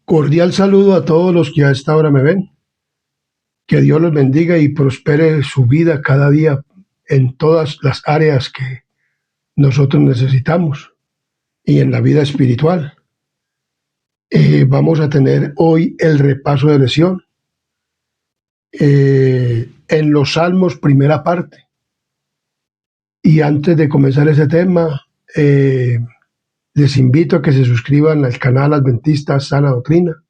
Cordial saludo a todos los que a esta hora me ven. Que Dios los bendiga y prospere su vida cada día en todas las áreas que nosotros necesitamos y en la vida espiritual. Vamos a tener hoy el repaso de lección en los Salmos, primera parte. Y antes de comenzar ese tema, les invito a que se suscriban al canal Adventista Sana Doctrina,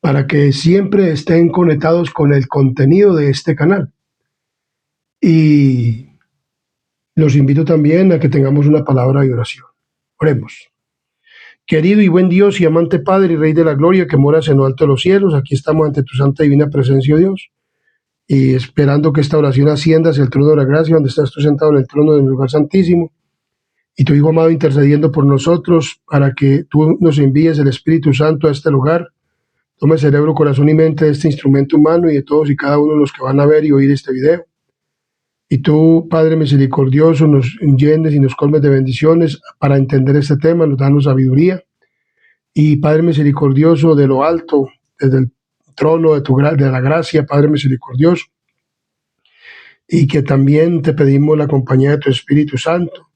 para que siempre estén conectados con el contenido de este canal. Y los invito también a que tengamos una palabra de oración. Oremos. Querido y buen Dios y amante Padre y Rey de la Gloria, que moras en lo alto de los cielos, aquí estamos ante tu santa y divina presencia, Dios, y esperando que esta oración ascienda hacia el trono de la gracia, donde estás tú sentado en el trono del lugar santísimo, y tu Hijo amado intercediendo por nosotros, para que tú nos envíes el Espíritu Santo a este lugar. Tome cerebro, corazón y mente de este instrumento humano y de todos y cada uno de los que van a ver y oír este video. Y tú, Padre misericordioso, nos llenes y nos colmes de bendiciones para entender este tema, nos danos sabiduría. Y Padre misericordioso, de lo alto, desde el trono de la gracia, Padre misericordioso, y que también te pedimos la compañía de tu Espíritu Santo,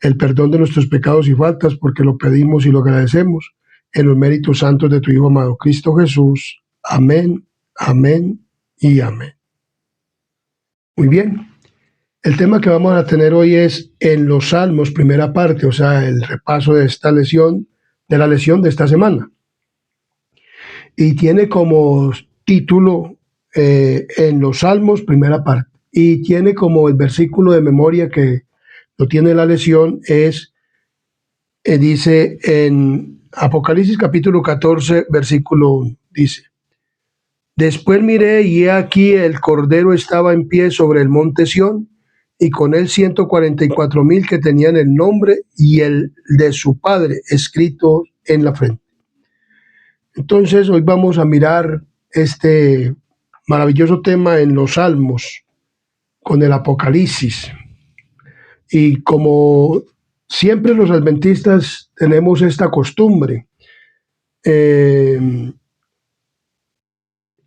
el perdón de nuestros pecados y faltas, porque lo pedimos y lo agradecemos en los méritos santos de tu Hijo amado Cristo Jesús. Amén, amén y amén. Muy bien. El tema que vamos a tener hoy es en los Salmos, primera parte, o sea, el repaso de esta lección, de la lección de esta semana. Y tiene como título en los Salmos, primera parte. Y tiene como el versículo de memoria que lo tiene la lección, dice en Apocalipsis capítulo 14, versículo 1, dice: Después miré y he aquí el Cordero estaba en pie sobre el monte Sión, y con él 144,000 que tenían el nombre y el de su Padre escrito en la frente. Entonces hoy vamos a mirar este maravilloso tema en los Salmos con el Apocalipsis. Y como siempre los adventistas tenemos esta costumbre,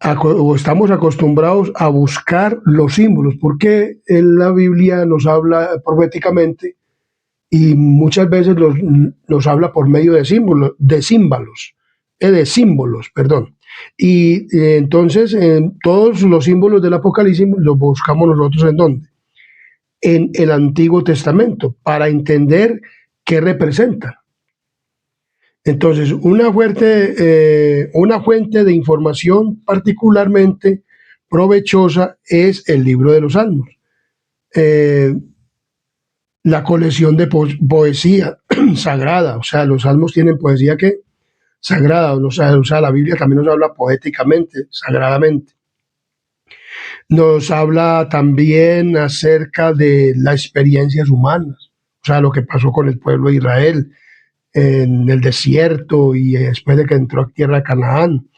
o estamos acostumbrados a buscar los símbolos, porque en la Biblia nos habla proféticamente y muchas veces nos habla por medio de símbolos, de símbolos. Y entonces todos los símbolos del Apocalipsis los buscamos nosotros ¿en dónde? En el Antiguo Testamento, para entender qué representan. Entonces, una fuente de información particularmente provechosa es el libro de los Salmos. La colección de poesía sagrada, o sea, los Salmos tienen poesía que sagrada, o sea, la Biblia también nos habla poéticamente, sagradamente. Nos habla también acerca de las experiencias humanas, o sea, lo que pasó con el pueblo de Israel en el desierto y después de que entró a tierra de Canaán.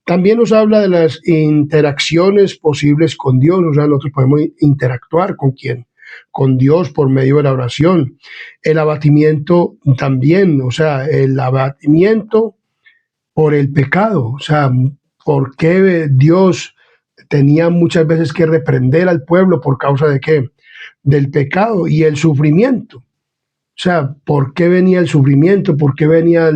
También nos habla de las interacciones posibles con Dios, o sea, nosotros podemos interactuar con quién, con Dios por medio de la oración. El abatimiento también, o sea, el abatimiento por el pecado, o sea, por qué Dios tenía muchas veces que reprender al pueblo por causa de qué, del pecado y el sufrimiento. O sea, ¿por qué venía el sufrimiento? ¿Por qué venía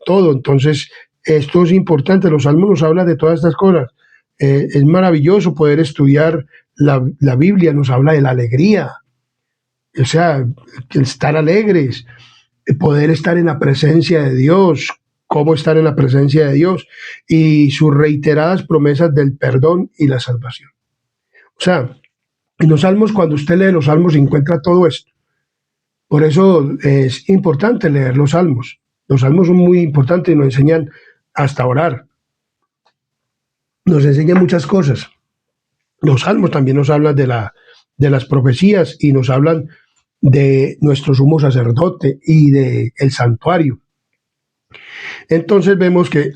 todo? Entonces, esto es importante. Los Salmos nos hablan de todas estas cosas. Es maravilloso poder estudiar la Biblia, nos habla de la alegría. O sea, estar alegres, poder estar en la presencia de Dios, cómo estar en la presencia de Dios y sus reiteradas promesas del perdón y la salvación. O sea, en los Salmos, cuando usted lee los Salmos, encuentra todo esto. Por eso es importante leer los Salmos. Los Salmos son muy importantes y nos enseñan hasta orar. Nos enseñan muchas cosas. Los Salmos también nos hablan de las profecías y nos hablan de nuestro sumo sacerdote y del santuario. Entonces vemos que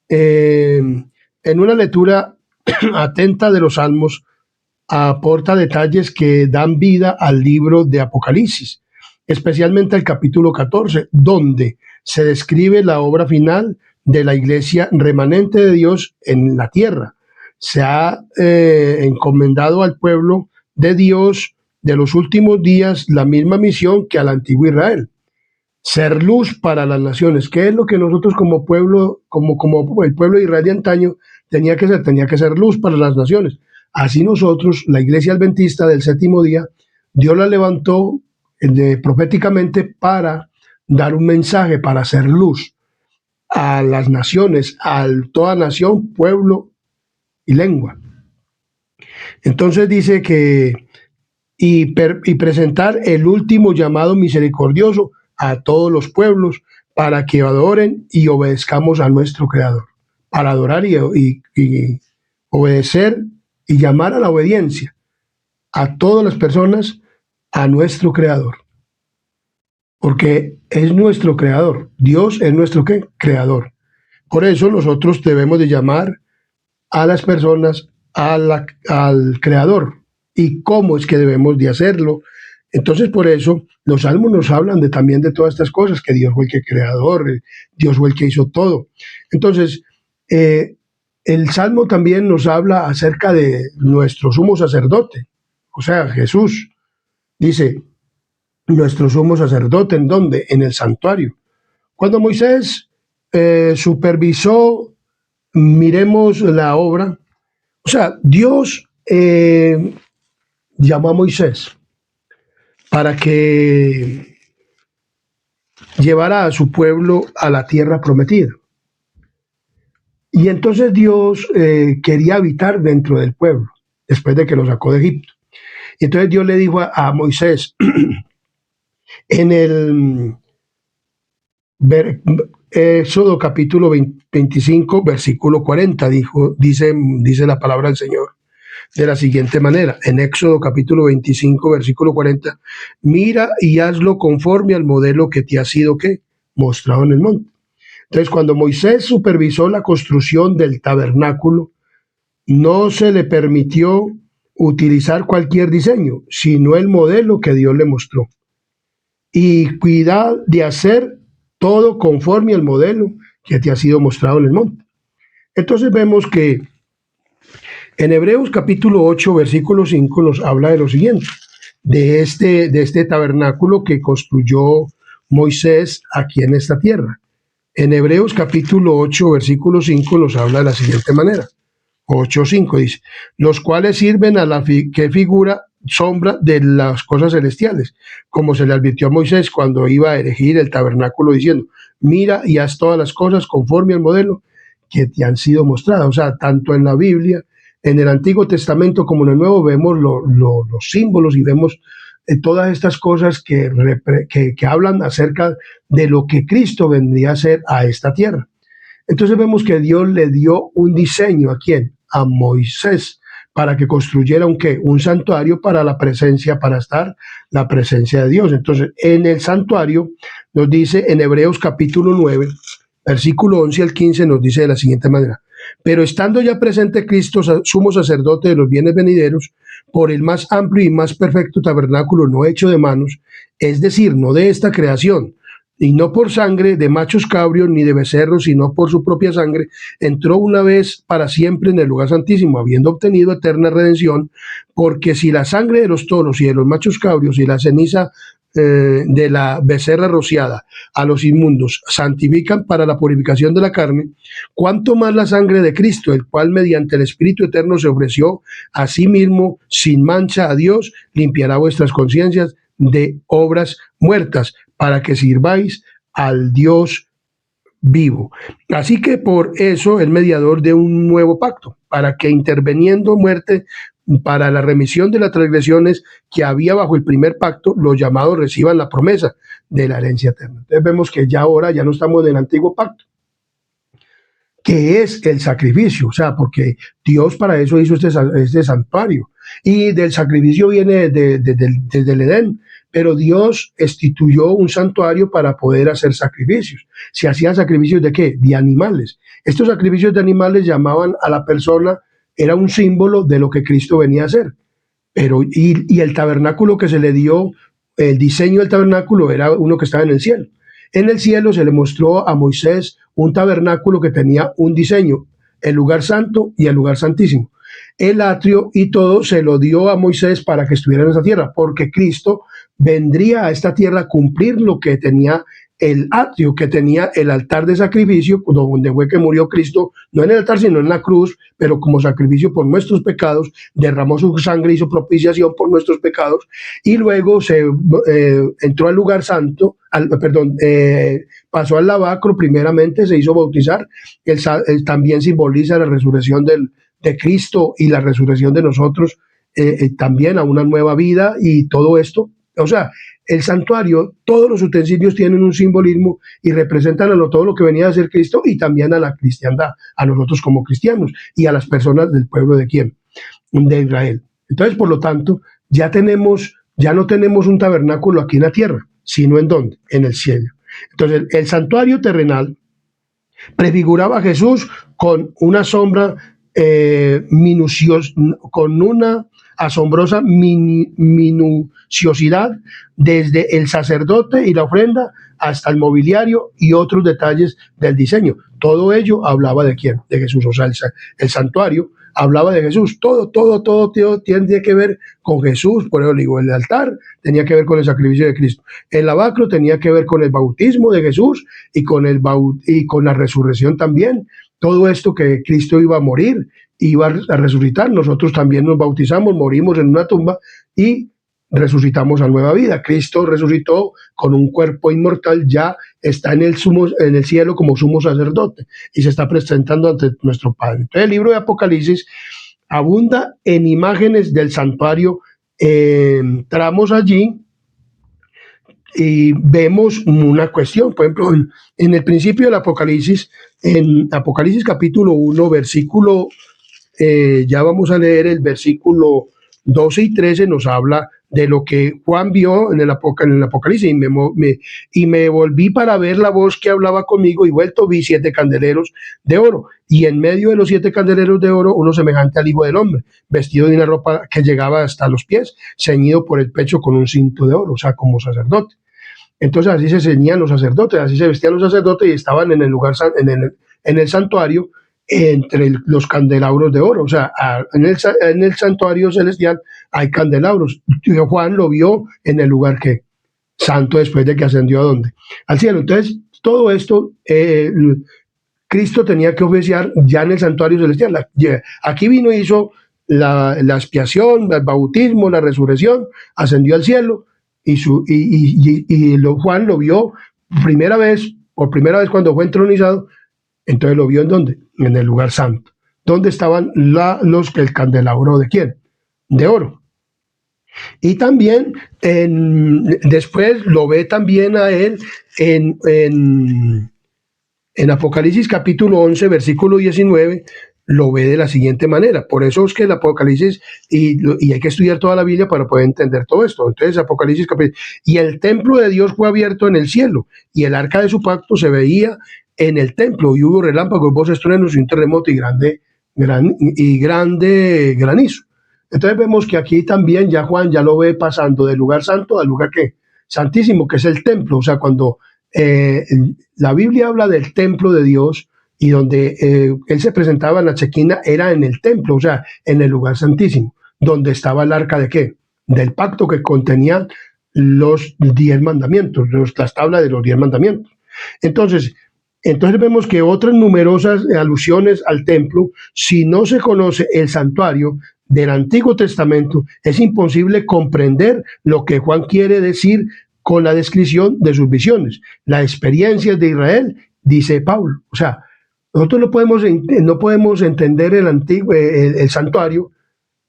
en una lectura atenta de los Salmos, aporta detalles que dan vida al libro de Apocalipsis, especialmente el capítulo 14, donde se describe la obra final de la iglesia remanente de Dios en la tierra. Se ha encomendado al pueblo de Dios de los últimos días la misma misión que al antiguo Israel: ser luz para las naciones. ¿Qué es lo que nosotros como pueblo, como el pueblo de Israel de antaño tenía que ser? Tenía que ser luz para las naciones. Así nosotros, la iglesia adventista del séptimo día, Dios la levantó proféticamente para dar un mensaje, para hacer luz a las naciones, a toda nación, pueblo y lengua. Entonces dice que y presentar el último llamado misericordioso a todos los pueblos para que adoren y obedezcamos a nuestro Creador, para adorar y obedecer y llamar a la obediencia a todas las personas, a nuestro Creador, porque es nuestro Creador. Dios es nuestro ¿qué? Creador. Por eso nosotros debemos de llamar a las personas al Creador. ¿Y cómo es que debemos de hacerlo? Entonces, por eso, los salmos nos hablan también de todas estas cosas, que Dios fue el que creador, Dios fue el que hizo todo. Entonces, el salmo también nos habla acerca de nuestro sumo sacerdote, o sea, Jesús. Dice, nuestro sumo sacerdote, ¿en dónde? En el santuario. Cuando Moisés supervisó, miremos la obra, o sea, Dios llamó a Moisés para que llevara a su pueblo a la tierra prometida. Y entonces Dios quería habitar dentro del pueblo, después de que lo sacó de Egipto. Y entonces Dios le dijo a Moisés, en el Éxodo capítulo 25, versículo 40, dice la palabra del Señor de la siguiente manera, en Éxodo capítulo 25, versículo 40, mira y hazlo conforme al modelo que te ha sido ¿qué? Mostrado en el monte. Entonces, cuando Moisés supervisó la construcción del tabernáculo, no se le permitió utilizar cualquier diseño, sino el modelo que Dios le mostró. Y cuidar de hacer todo conforme al modelo que te ha sido mostrado en el monte. Entonces vemos que en Hebreos capítulo 8, versículo 5 nos habla de lo siguiente, de este tabernáculo que construyó Moisés aquí en esta tierra. En Hebreos capítulo 8, versículo 5 nos habla de la siguiente manera. 8:5 dice, los cuales sirven a la que figura sombra de las cosas celestiales, como se le advirtió a Moisés cuando iba a erigir el tabernáculo diciendo, mira y haz todas las cosas conforme al modelo que te han sido mostradas. O sea, tanto en la Biblia, en el Antiguo Testamento como en el Nuevo, vemos los símbolos y vemos todas estas cosas que hablan acerca de lo que Cristo vendría a hacer a esta tierra. Entonces vemos que Dios le dio un diseño ¿a quién? A Moisés, para que construyera un santuario para la presencia, para estar la presencia de Dios. Entonces, en el santuario nos dice en Hebreos capítulo 9, versículo 11 al 15, nos dice de la siguiente manera, pero estando ya presente Cristo, sumo sacerdote de los bienes venideros, por el más amplio y más perfecto tabernáculo no hecho de manos, es decir, no de esta creación, y no por sangre de machos cabrios ni de becerros, sino por su propia sangre, entró una vez para siempre en el lugar santísimo, habiendo obtenido eterna redención, porque si la sangre de los toros y de los machos cabrios y la ceniza de la becerra rociada a los inmundos santifican para la purificación de la carne, cuánto más la sangre de Cristo, el cual mediante el Espíritu Eterno se ofreció a sí mismo sin mancha a Dios, limpiará vuestras conciencias de obras muertas, para que sirváis al Dios vivo. Así que por eso el mediador de un nuevo pacto, para que interviniendo muerte para la remisión de las transgresiones que había bajo el primer pacto, los llamados reciban la promesa de la herencia eterna. Entonces vemos que ya ahora ya no estamos en el antiguo pacto, que es el sacrificio, o sea, porque Dios para eso hizo este santuario, y del sacrificio viene desde el Edén, pero Dios instituyó un santuario para poder hacer sacrificios. Se hacían sacrificios ¿de qué? De animales. Estos sacrificios de animales llamaban a la persona, era un símbolo de lo que Cristo venía a hacer. Pero, y el tabernáculo que se le dio, el diseño del tabernáculo era uno que estaba en el cielo. En el cielo se le mostró a Moisés un tabernáculo que tenía un diseño, el lugar santo y el lugar santísimo. El atrio y todo se lo dio a Moisés para que estuviera en esa tierra, porque Cristo vendría a esta tierra a cumplir lo que tenía el atrio, que tenía el altar de sacrificio, donde fue que murió Cristo, no en el altar, sino en la cruz, pero como sacrificio por nuestros pecados, derramó su sangre, hizo propiciación por nuestros pecados, y luego se entró al lugar santo, pasó al lavacro primeramente, se hizo bautizar, también simboliza la resurrección de Cristo y la resurrección de nosotros, también a una nueva vida y todo esto. O sea, el santuario, todos los utensilios tienen un simbolismo y representan todo lo que venía a ser Cristo y también a la cristiandad, a nosotros como cristianos y a las personas del pueblo de ¿quién? De Israel. Entonces, por lo tanto, ya no tenemos un tabernáculo aquí en la tierra, sino ¿en dónde? En el cielo. Entonces, el santuario terrenal prefiguraba a Jesús con una sombra minuciosa, con una asombrosa minuciosidad, desde el sacerdote y la ofrenda hasta el mobiliario y otros detalles del diseño. Todo ello hablaba de ¿quién? De Jesús. O sea, el santuario hablaba de Jesús. Todo tiene que ver con Jesús. Por eso digo, el altar tenía que ver con el sacrificio de Cristo. El lavacro tenía que ver con el bautismo de Jesús y con la resurrección también. Todo esto que Cristo iba a morir, iba a resucitar. Nosotros también nos bautizamos, morimos en una tumba y resucitamos a nueva vida. Cristo resucitó con un cuerpo inmortal, ya está en el cielo como sumo sacerdote y se está presentando ante nuestro Padre. Entonces, el libro de Apocalipsis abunda en imágenes del santuario. Entramos allí y vemos una cuestión. Por ejemplo, en el principio del Apocalipsis, en Apocalipsis capítulo 1, versículo, ya vamos a leer el versículo 12 y 13, nos habla de lo que Juan vio en el Apocalipsis, y me volví para ver la voz que hablaba conmigo, y vuelto vi 7 candeleros de oro, y en medio de los 7 candeleros de oro uno semejante al Hijo del Hombre, vestido de una ropa que llegaba hasta los pies, ceñido por el pecho con un cinto de oro, o sea, como sacerdote. Entonces así se ceñían los sacerdotes, así se vestían los sacerdotes, y estaban en el lugar, en el santuario, entre los candelabros de oro. O sea, en el santuario celestial hay candelabros. Juan lo vio en el lugar que santo, después de que ascendió ¿a dónde? Al cielo. Entonces, todo esto Cristo tenía que oficiar ya en el santuario celestial. Aquí vino y hizo la expiación, el bautismo, la resurrección, ascendió al cielo, y Juan lo vio por primera vez cuando fue entronizado. Entonces lo vio ¿en dónde? En el lugar santo. ¿Dónde estaban el candelabro de quién? De oro. Y también después lo ve también a él en Apocalipsis capítulo 11, versículo 19, lo ve de la siguiente manera. Por eso es que el Apocalipsis, y hay que estudiar toda la Biblia para poder entender todo esto. Entonces, Apocalipsis capítulo, y el templo de Dios fue abierto en el cielo, y el arca de su pacto se veía en el templo, y hubo relámpagos, voces, truenos y un terremoto y grande granizo. Entonces vemos que aquí también ya Juan ya lo ve pasando del lugar santo al lugar santísimo, que es el templo. O sea, cuando la Biblia habla del templo de Dios, y donde él se presentaba en la Chequina, era en el templo, o sea, en el lugar santísimo, donde estaba el arca de ¿qué? Del pacto, que contenía los 10 mandamientos, las tablas de los 10 mandamientos. Entonces vemos que otras numerosas alusiones al templo. Si no se conoce el santuario del Antiguo Testamento, es imposible comprender lo que Juan quiere decir con la descripción de sus visiones, las experiencias de Israel, dice Pablo. O sea, nosotros no podemos entender el santuario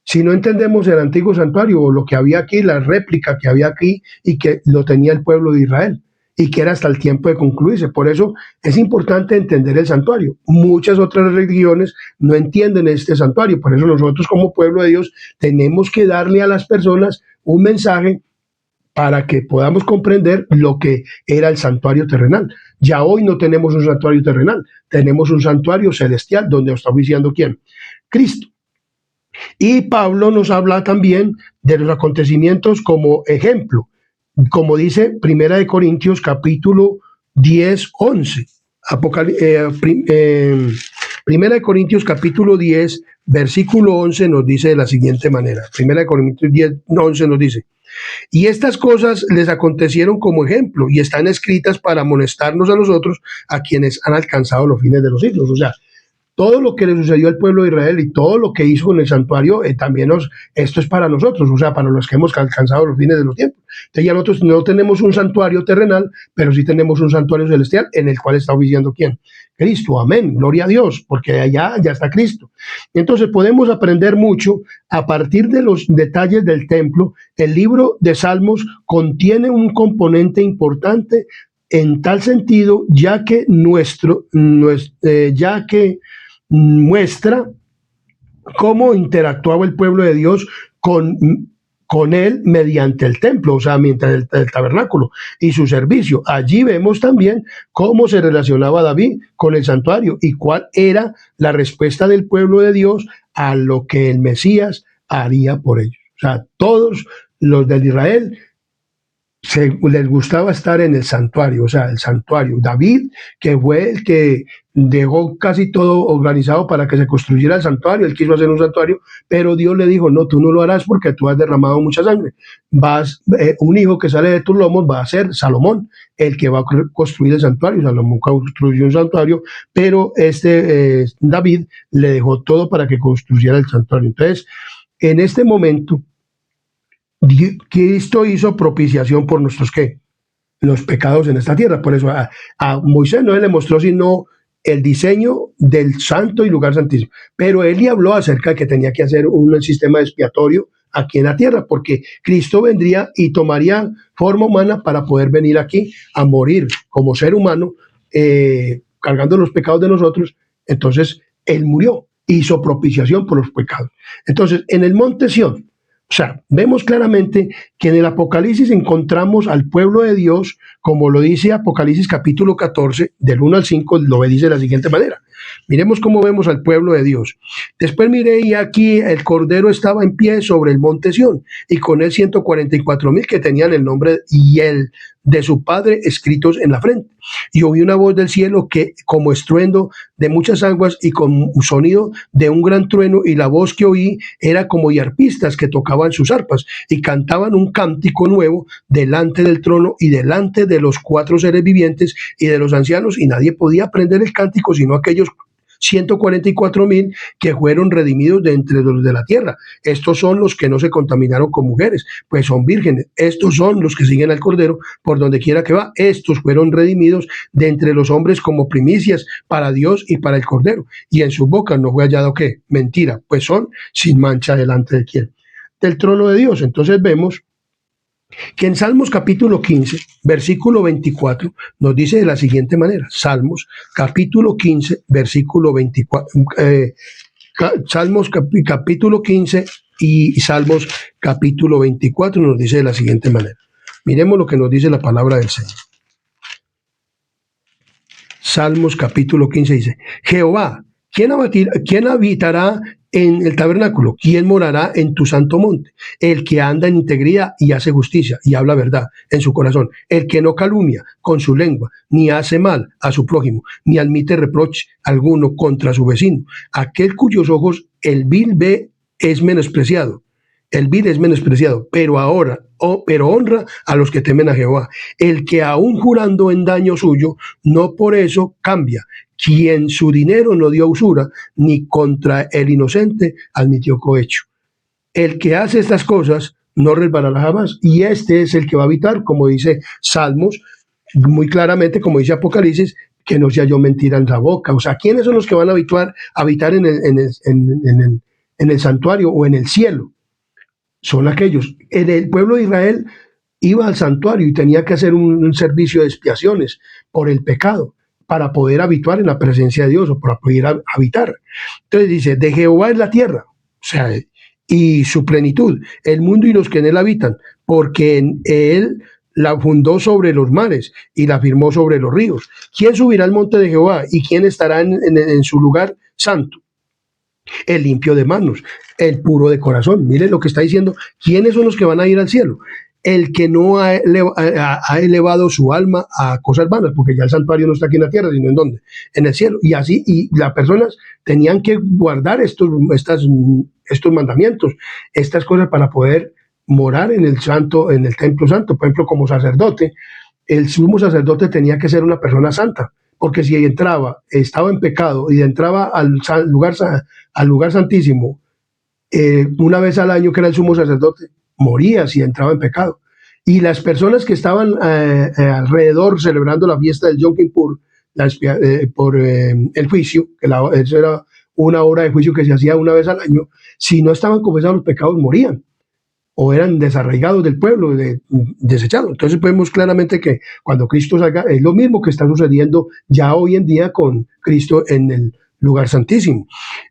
si no entendemos el antiguo santuario, o lo que había aquí, la réplica que había aquí, y que lo tenía el pueblo de Israel, y que era hasta el tiempo de concluirse. Por eso es importante entender el santuario. Muchas otras religiones no entienden este santuario. Por eso nosotros, como pueblo de Dios, tenemos que darle a las personas un mensaje para que podamos comprender lo que era el santuario terrenal. Ya hoy no tenemos un santuario terrenal, tenemos un santuario celestial, donde está oficiando ¿quién? Cristo. Y Pablo nos habla también de los acontecimientos como ejemplo, como dice 1 Corintios capítulo 10, 11. Primera de Corintios capítulo 10, versículo 11 nos dice de la siguiente manera. Primera de Corintios 10, 11 nos dice: y estas cosas les acontecieron como ejemplo y están escritas para amonestarnos a nosotros, a quienes han alcanzado los fines de los siglos. O sea, todo lo que le sucedió al pueblo de Israel y todo lo que hizo con el santuario, esto es para nosotros, o sea, para los que hemos alcanzado los fines de los tiempos. Entonces ya nosotros no tenemos un santuario terrenal, pero sí tenemos un santuario celestial en el cual está oficiando ¿quién? Cristo, amén, gloria a Dios, porque allá ya está Cristo. Entonces podemos aprender mucho a partir de los detalles del templo. El libro de Salmos contiene un componente importante en tal sentido, ya que muestra cómo interactuaba el pueblo de Dios con él mediante el templo, o sea, mediante el tabernáculo y su servicio. Allí vemos también cómo se relacionaba David con el santuario y cuál era la respuesta del pueblo de Dios a lo que el Mesías haría por ellos. O sea, todos los de Israel les gustaba estar en el santuario, o sea, el santuario. David, que fue el que dejó casi todo organizado para que se construyera el santuario, él quiso hacer un santuario, pero Dios le dijo: no, tú no lo harás porque tú has derramado mucha sangre. Un hijo que sale de tus lomos va a ser Salomón, el que va a construir el santuario. Salomón construyó un santuario, pero David le dejó todo para que construyera el santuario. Entonces, en este momento, Cristo hizo propiciación por nuestros ¿qué? Los pecados en esta tierra. Por eso a Moisés no le mostró sino el diseño del santo y lugar santísimo, pero él le habló acerca de que tenía que hacer un sistema expiatorio aquí en la tierra, porque Cristo vendría y tomaría forma humana para poder venir aquí a morir como ser humano, cargando los pecados de nosotros. Entonces él murió, hizo propiciación por los pecados. Entonces en el monte Sión, o sea, vemos claramente que en el Apocalipsis encontramos al pueblo de Dios, como lo dice Apocalipsis capítulo 14, del 1 al 5, lo dice de la siguiente manera. Miremos cómo vemos al pueblo de Dios. Después miré y aquí el Cordero estaba en pie sobre el monte Sión, y con él 144,000 que tenían el nombre y el de su Padre escritos en la frente. Y oí una voz del cielo que como estruendo de muchas aguas y con un sonido de un gran trueno, y la voz que oí era como de arpistas que tocaban sus arpas y cantaban un cántico nuevo delante del trono y delante de los 4 seres vivientes y de los ancianos, y nadie podía aprender el cántico sino aquellos 144,000 que fueron redimidos de entre los de la tierra. Estos son los que no se contaminaron con mujeres, pues son vírgenes. Estos son los que siguen al Cordero por donde quiera que va. Estos fueron redimidos de entre los hombres como primicias para Dios y para el Cordero. Y en sus bocas no fue hallado ¿qué? Mentira, pues son sin mancha delante de quién? Del trono de Dios. Entonces vemos que en Salmos capítulo 15, versículo 24, nos dice de la siguiente manera. Salmos capítulo 15, versículo 24. Salmos capítulo 15 y Salmos capítulo 24 nos dice de la siguiente manera. Miremos lo que nos dice la palabra del Señor. Salmos capítulo 15 dice: Jehová, ¿quién habitará en el tabernáculo? ¿Quién morará en tu santo monte? El que anda en integridad y hace justicia y habla verdad en su corazón, el que no calumnia con su lengua, ni hace mal a su prójimo, ni admite reproche alguno contra su vecino, aquel cuyos ojos el vil ve es menospreciado. El vil es menospreciado, pero honra a los que temen a Jehová. El que aún jurando en daño suyo, no por eso cambia. Quien su dinero no dio usura, ni contra el inocente admitió cohecho. El que hace estas cosas no resbalará jamás. Y este es el que va a habitar, como dice Salmos, muy claramente, como dice Apocalipsis, que no se halló mentira en la boca. O sea, ¿quiénes son los que van a habitar en el santuario o en el cielo? Son aquellos. El pueblo de Israel iba al santuario y tenía que hacer un servicio de expiaciones por el pecado para poder habitar en la presencia de Dios o para poder habitar. Entonces dice: de Jehová es la tierra, o sea, y su plenitud, el mundo y los que en él habitan, porque en él la fundó sobre los mares y la firmó sobre los ríos. ¿Quién subirá al monte de Jehová y quién estará en su lugar santo? El limpio de manos, el puro de corazón. Miren lo que está diciendo. ¿Quiénes son los que van a ir al cielo? el que no ha elevado su alma a cosas vanas, porque ya el santuario no está aquí en la tierra, sino en donde, en el cielo. Y así, y las personas tenían que guardar estos mandamientos, estas cosas para poder morar en el santo, en el templo santo. Por ejemplo, como sacerdote, el sumo sacerdote tenía que ser una persona santa, porque si entraba, estaba en pecado y entraba al lugar santísimo una vez al año, que era el sumo sacerdote, moría si entraba en pecado. Y las personas que estaban alrededor celebrando la fiesta del Yom Kippur por el juicio, eso era una hora de juicio que se hacía una vez al año, si no estaban confesando los pecados, morían o eran desarraigados del pueblo, desechados. Entonces vemos claramente que cuando Cristo salga, es lo mismo que está sucediendo ya hoy en día con Cristo en el lugar santísimo.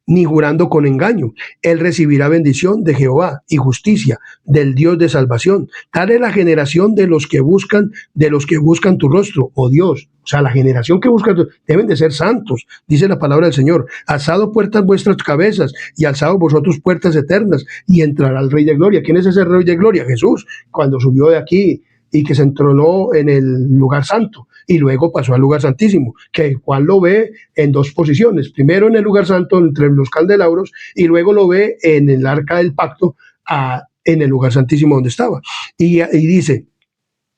Ni jurando con engaño, él recibirá bendición de Jehová y justicia del Dios de salvación. Tal es la generación de los que buscan tu rostro, oh Dios. O sea, la generación que busca deben de ser santos, dice la palabra del Señor. Alzado puertas vuestras cabezas y alzado vosotros puertas eternas y entrará el Rey de Gloria. ¿Quién es ese Rey de Gloria? Jesús, cuando subió de aquí y que se entronó en el lugar santo y luego pasó al lugar santísimo, que Juan lo ve en dos posiciones, primero en el lugar santo entre los candelabros y luego lo ve en el arca del pacto en el lugar santísimo donde estaba. Y dice: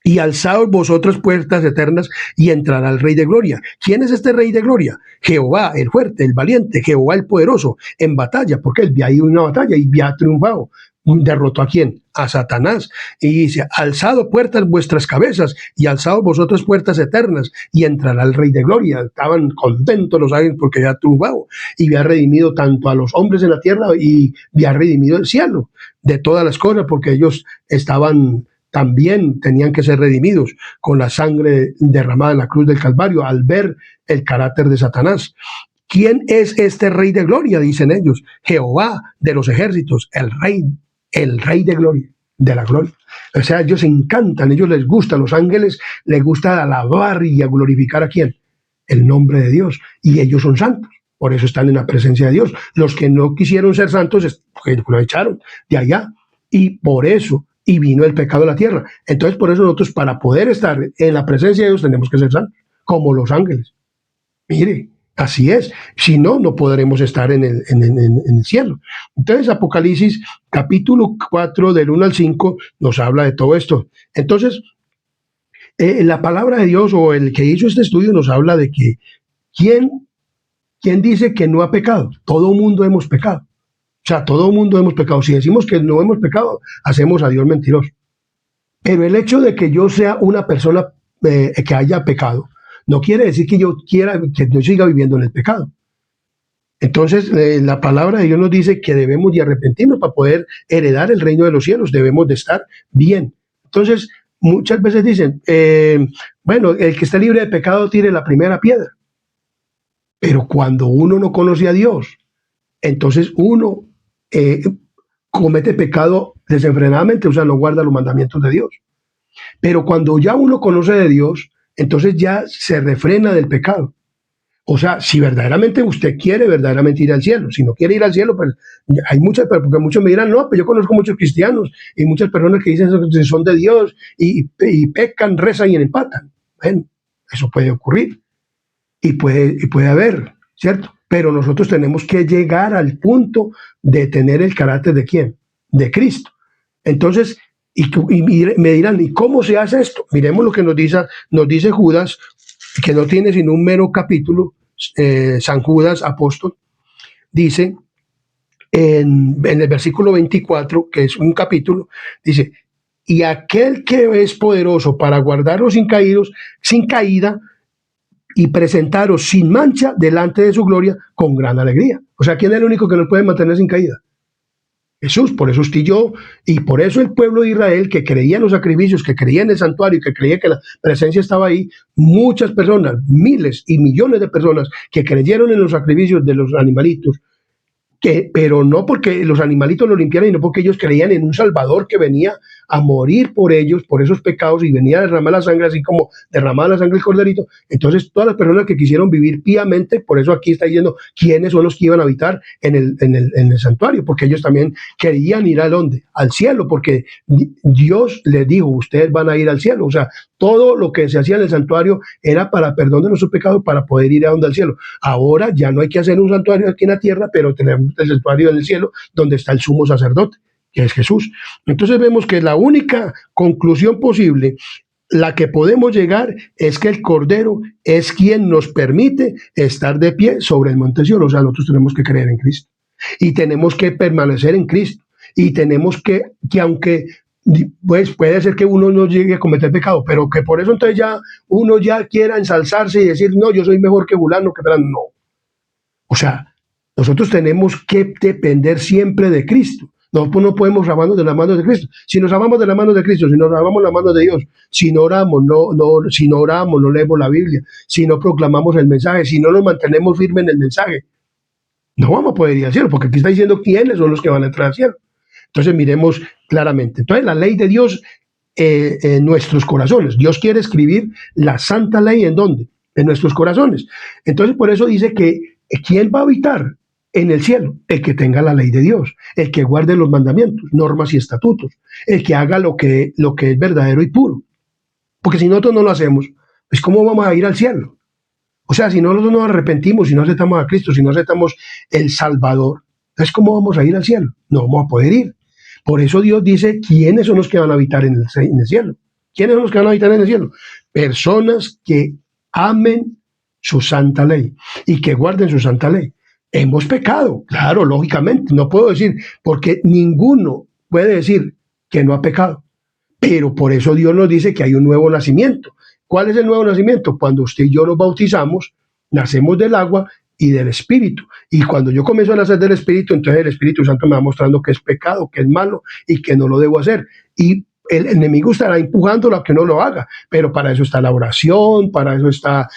y alzaos vosotras puertas eternas y entrará el Rey de Gloria. ¿Quién es este Rey de Gloria? Jehová, el fuerte, el valiente, Jehová el poderoso, en batalla, porque él había ido una batalla y había triunfado. ¿Derrotó a quién? A Satanás. Y dice: alzado puertas vuestras cabezas y alzado vosotras puertas eternas y entrará el Rey de Gloria. Estaban contentos los ángeles porque había triunfado y había redimido tanto a los hombres en la tierra y había redimido el cielo de todas las cosas, porque ellos también tenían que ser redimidos con la sangre derramada en la cruz del Calvario al ver el carácter de Satanás. ¿Quién es este Rey de Gloria? Dicen ellos: Jehová de los ejércitos, el Rey de Gloria, de la gloria. O sea, ellos se encantan, ellos les gusta, los ángeles les gusta alabar y a glorificar a quién, el nombre de Dios, y ellos son santos, por eso están en la presencia de Dios. Los que no quisieron ser santos, lo echaron de allá, y por eso vino el pecado a la tierra. Entonces, por eso nosotros, para poder estar en la presencia de Dios, tenemos que ser santos, como los ángeles. Mire, así es. Si no, no podremos estar en el cielo. Entonces, Apocalipsis, capítulo 4, del 1 al 5, nos habla de todo esto. Entonces, la palabra de Dios, o el que hizo este estudio, nos habla de que ¿quién dice que no ha pecado? Todo mundo hemos pecado. O sea, todo mundo hemos pecado. Si decimos que no hemos pecado, hacemos a Dios mentiroso. Pero el hecho de que yo sea una persona que haya pecado, no quiere decir que yo siga viviendo en el pecado. Entonces, la palabra de Dios nos dice que debemos de arrepentirnos para poder heredar el reino de los cielos. Debemos de estar bien. Entonces, muchas veces dicen, bueno, el que está libre de pecado tire la primera piedra. Pero cuando uno no conoce a Dios, entonces uno comete pecado desenfrenadamente, o sea, no guarda los mandamientos de Dios. Pero cuando ya uno conoce de Dios, entonces ya se refrena del pecado. O sea, si verdaderamente usted quiere verdaderamente ir al cielo, si no quiere ir al cielo, pues hay porque muchos me dirán: no, pues yo conozco muchos cristianos y muchas personas que dicen que son de Dios y pecan, rezan y empatan. Bueno, eso puede ocurrir y puede haber, ¿cierto? Pero nosotros tenemos que llegar al punto de tener el carácter ¿de quién? De Cristo. Entonces, me dirán: ¿y cómo se hace esto? Miremos lo que nos dice Judas, que no tiene sino un mero capítulo. San Judas, apóstol, dice en el versículo 24, que es un capítulo, dice: y aquel que es poderoso para guardaros sin caída, y presentaros sin mancha delante de su gloria con gran alegría. O sea, ¿quién es el único que nos puede mantener sin caída? Jesús. Por eso estoy yo, y por eso el pueblo de Israel, que creía en los sacrificios, que creía en el santuario, que creía que la presencia estaba ahí, muchas personas, miles y millones de personas que creyeron en los sacrificios de los animalitos, pero no porque los animalitos lo limpiaran, sino porque ellos creían en un Salvador que venía a morir por ellos, por esos pecados, y venía a derramar la sangre, así como derramaba la sangre el corderito. Entonces, todas las personas que quisieron vivir piamente, por eso aquí está diciendo quiénes son los que iban a habitar en el santuario, porque ellos también querían ir ¿a dónde? Al cielo, porque Dios les dijo, ustedes van a ir al cielo. O sea, todo lo que se hacía en el santuario era para perdón de nuestros pecados, para poder ir a donde al cielo. Ahora ya no hay que hacer un santuario aquí en la tierra, pero tenemos el santuario en el cielo, donde está el sumo sacerdote, que es Jesús. Entonces vemos que la única conclusión posible, la que podemos llegar, es que el Cordero es quien nos permite estar de pie sobre el monte Sion. O sea, nosotros tenemos que creer en Cristo y tenemos que permanecer en Cristo, y tenemos que aunque pues puede ser que uno no llegue a cometer pecado, pero que por eso entonces ya uno ya quiera ensalzarse y decir, no, yo soy mejor que fulano, que fulano. No. O sea, nosotros tenemos que depender siempre de Cristo. No podemos amarnos de las manos de Cristo. Si nos amamos de las manos de Cristo, si nos amamos de las manos de Dios, si no oramos, si no oramos, no leemos la Biblia, si no proclamamos el mensaje, si no nos mantenemos firmes en el mensaje, no vamos a poder ir al cielo, porque aquí está diciendo quiénes son los que van a entrar al cielo. Entonces miremos claramente. Entonces la ley de Dios en nuestros corazones. Dios quiere escribir la santa ley ¿en dónde? En nuestros corazones. Entonces por eso dice que ¿quién va a habitar en el cielo? El que tenga la ley de Dios, el que guarde los mandamientos, normas y estatutos, el que haga lo que es verdadero y puro. Porque si nosotros no lo hacemos, pues ¿cómo vamos a ir al cielo? O sea, si nosotros nos arrepentimos, si no aceptamos a Cristo, si no aceptamos el Salvador, entonces ¿cómo vamos a ir al cielo? No vamos a poder ir. Por eso Dios dice, ¿quiénes son los que van a habitar en el cielo? ¿Quiénes son los que van a habitar en el cielo? Personas que amen su santa ley y que guarden su santa ley. Hemos pecado, claro, lógicamente, no puedo decir, porque ninguno puede decir que no ha pecado, pero por eso Dios nos dice que hay un nuevo nacimiento. ¿Cuál es el nuevo nacimiento? Cuando usted y yo nos bautizamos, nacemos del agua y del Espíritu. Y cuando yo comienzo a nacer del Espíritu, entonces el Espíritu Santo me va mostrando que es pecado, que es malo y que no lo debo hacer. Y el enemigo estará empujándolo a que no lo haga, pero para eso está la oración, para eso está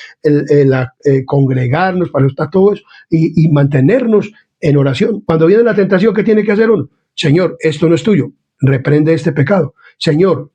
congregarnos, para eso está todo eso, y mantenernos en oración. Cuando viene la tentación, ¿qué tiene que hacer uno? Señor, esto no es tuyo, reprende este pecado. Señor,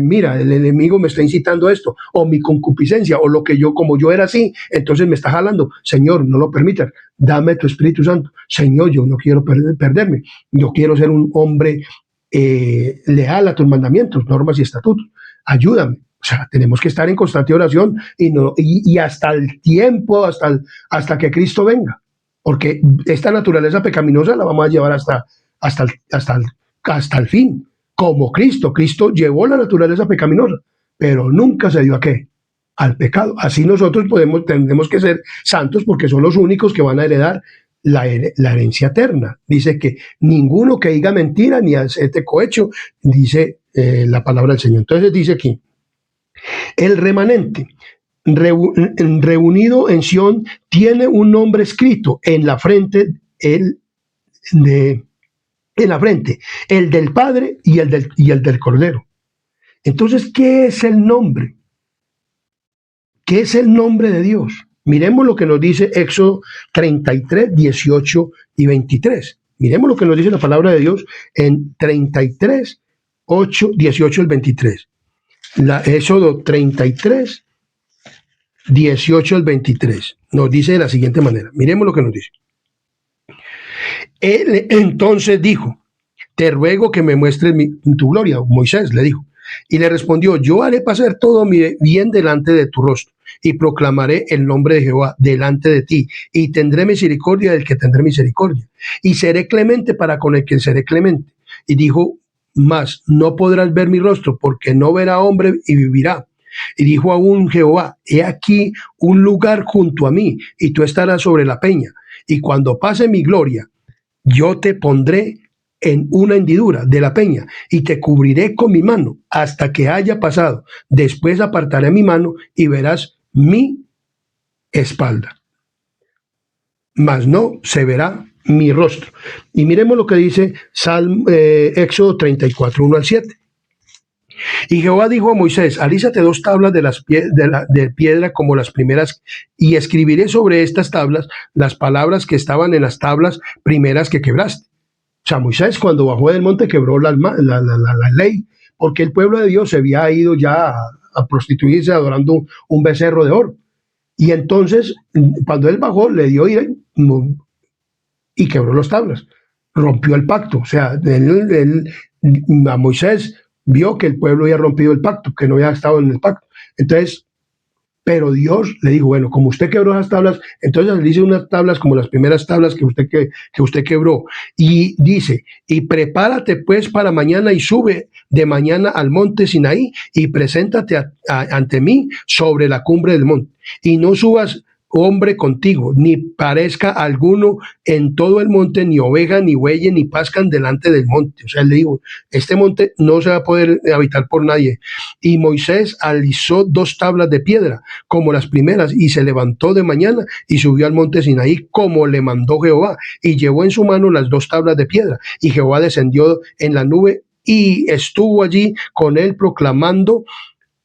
mira, el enemigo me está incitando a esto, o mi concupiscencia, o lo que yo, como yo era así, entonces me está jalando. Señor, no lo permitas, dame tu Espíritu Santo. Señor, yo no quiero perderme, yo quiero ser un hombre leal a tus mandamientos, normas y estatutos. Ayúdame. O sea, tenemos que estar en constante oración y hasta el tiempo, hasta que Cristo venga, porque esta naturaleza pecaminosa la vamos a llevar hasta el fin. Como Cristo llevó la naturaleza pecaminosa, pero nunca se dio a qué, al pecado. Así nosotros tendremos que ser santos, porque son los únicos que van a heredar la herencia eterna. Dice que ninguno que diga mentira ni hace cohecho, dice la palabra del Señor. Entonces dice aquí, el remanente reunido en Sión tiene un nombre escrito en la frente, en la frente, el del Padre y el del Cordero. Entonces, ¿qué es el nombre? ¿Qué es el nombre de Dios? Miremos lo que nos dice Éxodo 33, 18 y 23. Miremos lo que nos dice la palabra de Dios en 33, 8, 18 y 23. Éxodo 33, 18 al 23. Nos dice de la siguiente manera. Miremos lo que nos dice. Él entonces dijo, te ruego que me muestres tu gloria. Moisés le dijo. Y le respondió, yo haré pasar todo mi bien delante de tu rostro y proclamaré el nombre de Jehová delante de ti y tendré misericordia del que tendré misericordia y seré clemente para con el que seré clemente. Y dijo, mas no podrás ver mi rostro porque no verá hombre y vivirá. Y dijo aún Jehová, he aquí un lugar junto a mí y tú estarás sobre la peña y cuando pase mi gloria yo te pondré en una hendidura de la peña y te cubriré con mi mano hasta que haya pasado. Después apartaré mi mano y verás mi espalda, mas no se verá mi rostro. Y miremos lo que dice Éxodo 34, 1 al 7. Y Jehová dijo a Moisés, alízate 2 tablas de piedra como las primeras, y escribiré sobre estas tablas las palabras que estaban en las tablas primeras que quebraste. O sea, Moisés cuando bajó del monte quebró la ley, porque el pueblo de Dios se había ido ya a prostituirse adorando un becerro de oro. Y entonces, cuando él bajó, le dio ira y quebró las tablas, rompió el pacto. O sea, a Moisés vio que el pueblo había rompido el pacto, que no había estado en el pacto. Entonces, pero Dios le dijo, bueno, como usted quebró esas tablas, entonces le dice unas tablas como las primeras tablas que usted quebró. Y dice, y prepárate pues para mañana y sube de mañana al monte Sinaí y preséntate ante mí sobre la cumbre del monte. Y no subas hombre contigo, ni parezca alguno en todo el monte, ni oveja, ni buey, ni pascan delante del monte. O sea, le digo, este monte no se va a poder habitar por nadie. Y Moisés alisó 2 tablas de piedra, como las primeras, y se levantó de mañana y subió al monte Sinaí, como le mandó Jehová, y llevó en su mano las 2 tablas de piedra. Y Jehová descendió en la nube y estuvo allí con él proclamando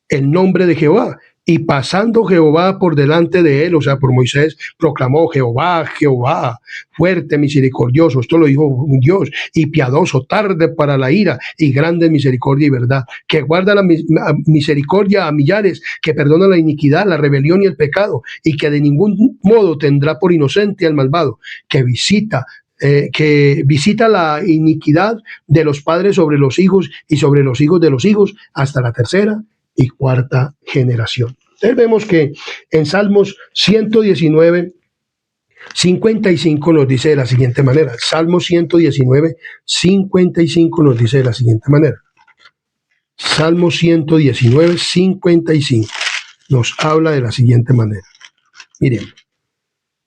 el nombre de Jehová. Y pasando Jehová por delante de él, o sea, por Moisés, proclamó Jehová, Jehová, fuerte, misericordioso, esto lo dijo Dios, y piadoso, tarde para la ira, y grande misericordia y verdad, que guarda la misericordia a millares, que perdona la iniquidad, la rebelión y el pecado, y que de ningún modo tendrá por inocente al malvado, que visita la iniquidad de los padres sobre los hijos y sobre los hijos de los hijos hasta la tercera y cuarta generación. Entonces vemos que en Salmos 119, 55 nos dice de la siguiente manera. Salmos 119, 55 nos dice de la siguiente manera. Salmos 119, 55 nos habla de la siguiente manera. Miren,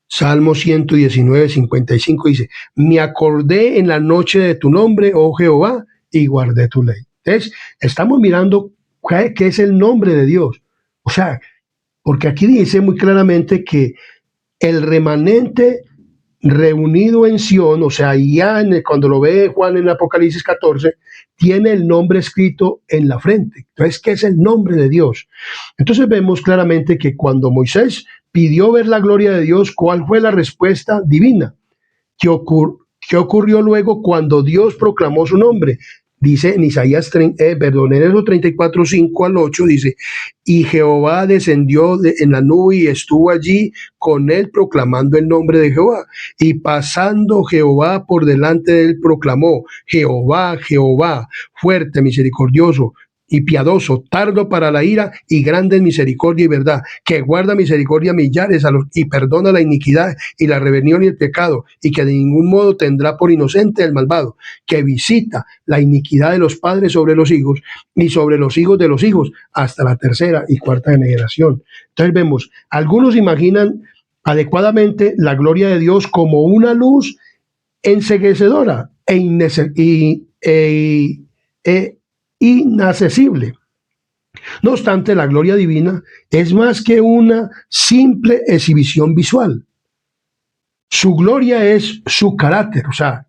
Salmo 119, 55 dice, me acordé en la noche de tu nombre, oh Jehová, y guardé tu ley. Entonces, estamos mirando qué es el nombre de Dios. O sea, porque aquí dice muy claramente que el remanente reunido en Sión, o sea, ya cuando lo ve Juan en Apocalipsis 14, tiene el nombre escrito en la frente. Entonces, ¿qué es el nombre de Dios? Entonces vemos claramente que cuando Moisés pidió ver la gloria de Dios, ¿cuál fue la respuesta divina? ¿Qué ocurrió luego cuando Dios proclamó su nombre? Dice en Isaías, en eso 34, 5 al 8, dice, y Jehová descendió en la nube y estuvo allí con él proclamando el nombre de Jehová. Y pasando Jehová por delante de él proclamó, Jehová, Jehová, fuerte, misericordioso y piadoso, tardo para la ira y grande en misericordia y verdad, que guarda misericordia a millares y perdona la iniquidad y la rebelión y el pecado, y que de ningún modo tendrá por inocente el malvado, que visita la iniquidad de los padres sobre los hijos y sobre los hijos de los hijos hasta la tercera y cuarta generación. Entonces vemos, algunos imaginan adecuadamente la gloria de Dios como una luz enceguecedora inaccesible. No obstante, la gloria divina es más que una simple exhibición visual. Su gloria es su carácter, o sea,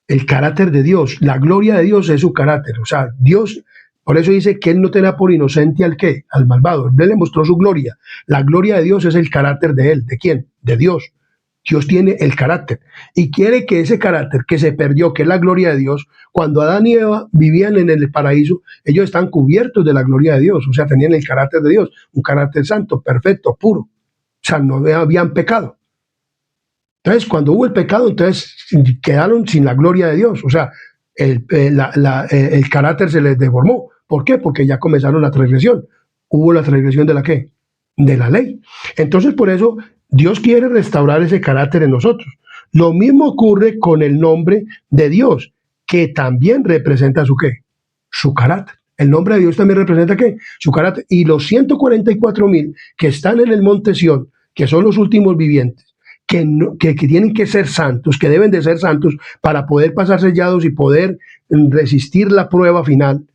el carácter de Dios. La gloria de Dios es su carácter, o sea, Dios, por eso dice que él no tendrá por inocente al ¿qué? Al malvado. Él le mostró su gloria. La gloria de Dios es el carácter de él. ¿De quién? De Dios. Dios tiene el carácter y quiere que ese carácter que se perdió, que es la gloria de Dios, cuando Adán y Eva vivían en el paraíso, ellos están cubiertos de la gloria de Dios, o sea, tenían el carácter de Dios, un carácter santo, perfecto, puro, o sea, no habían pecado. Entonces, cuando hubo el pecado, entonces quedaron sin la gloria de Dios, o sea, el carácter se les deformó. ¿Por qué? Porque ya comenzaron la transgresión. Hubo la transgresión de la ¿qué? De la ley. Entonces, por eso Dios quiere restaurar ese carácter en nosotros. Lo mismo ocurre con el nombre de Dios, que también representa su ¿qué? Su carácter. El nombre de Dios también representa ¿qué? Su carácter. Y los 144,000 que están en el monte Sión, que son los últimos vivientes, que tienen que ser santos, que deben de ser santos para poder pasar sellados y poder resistir la prueba final.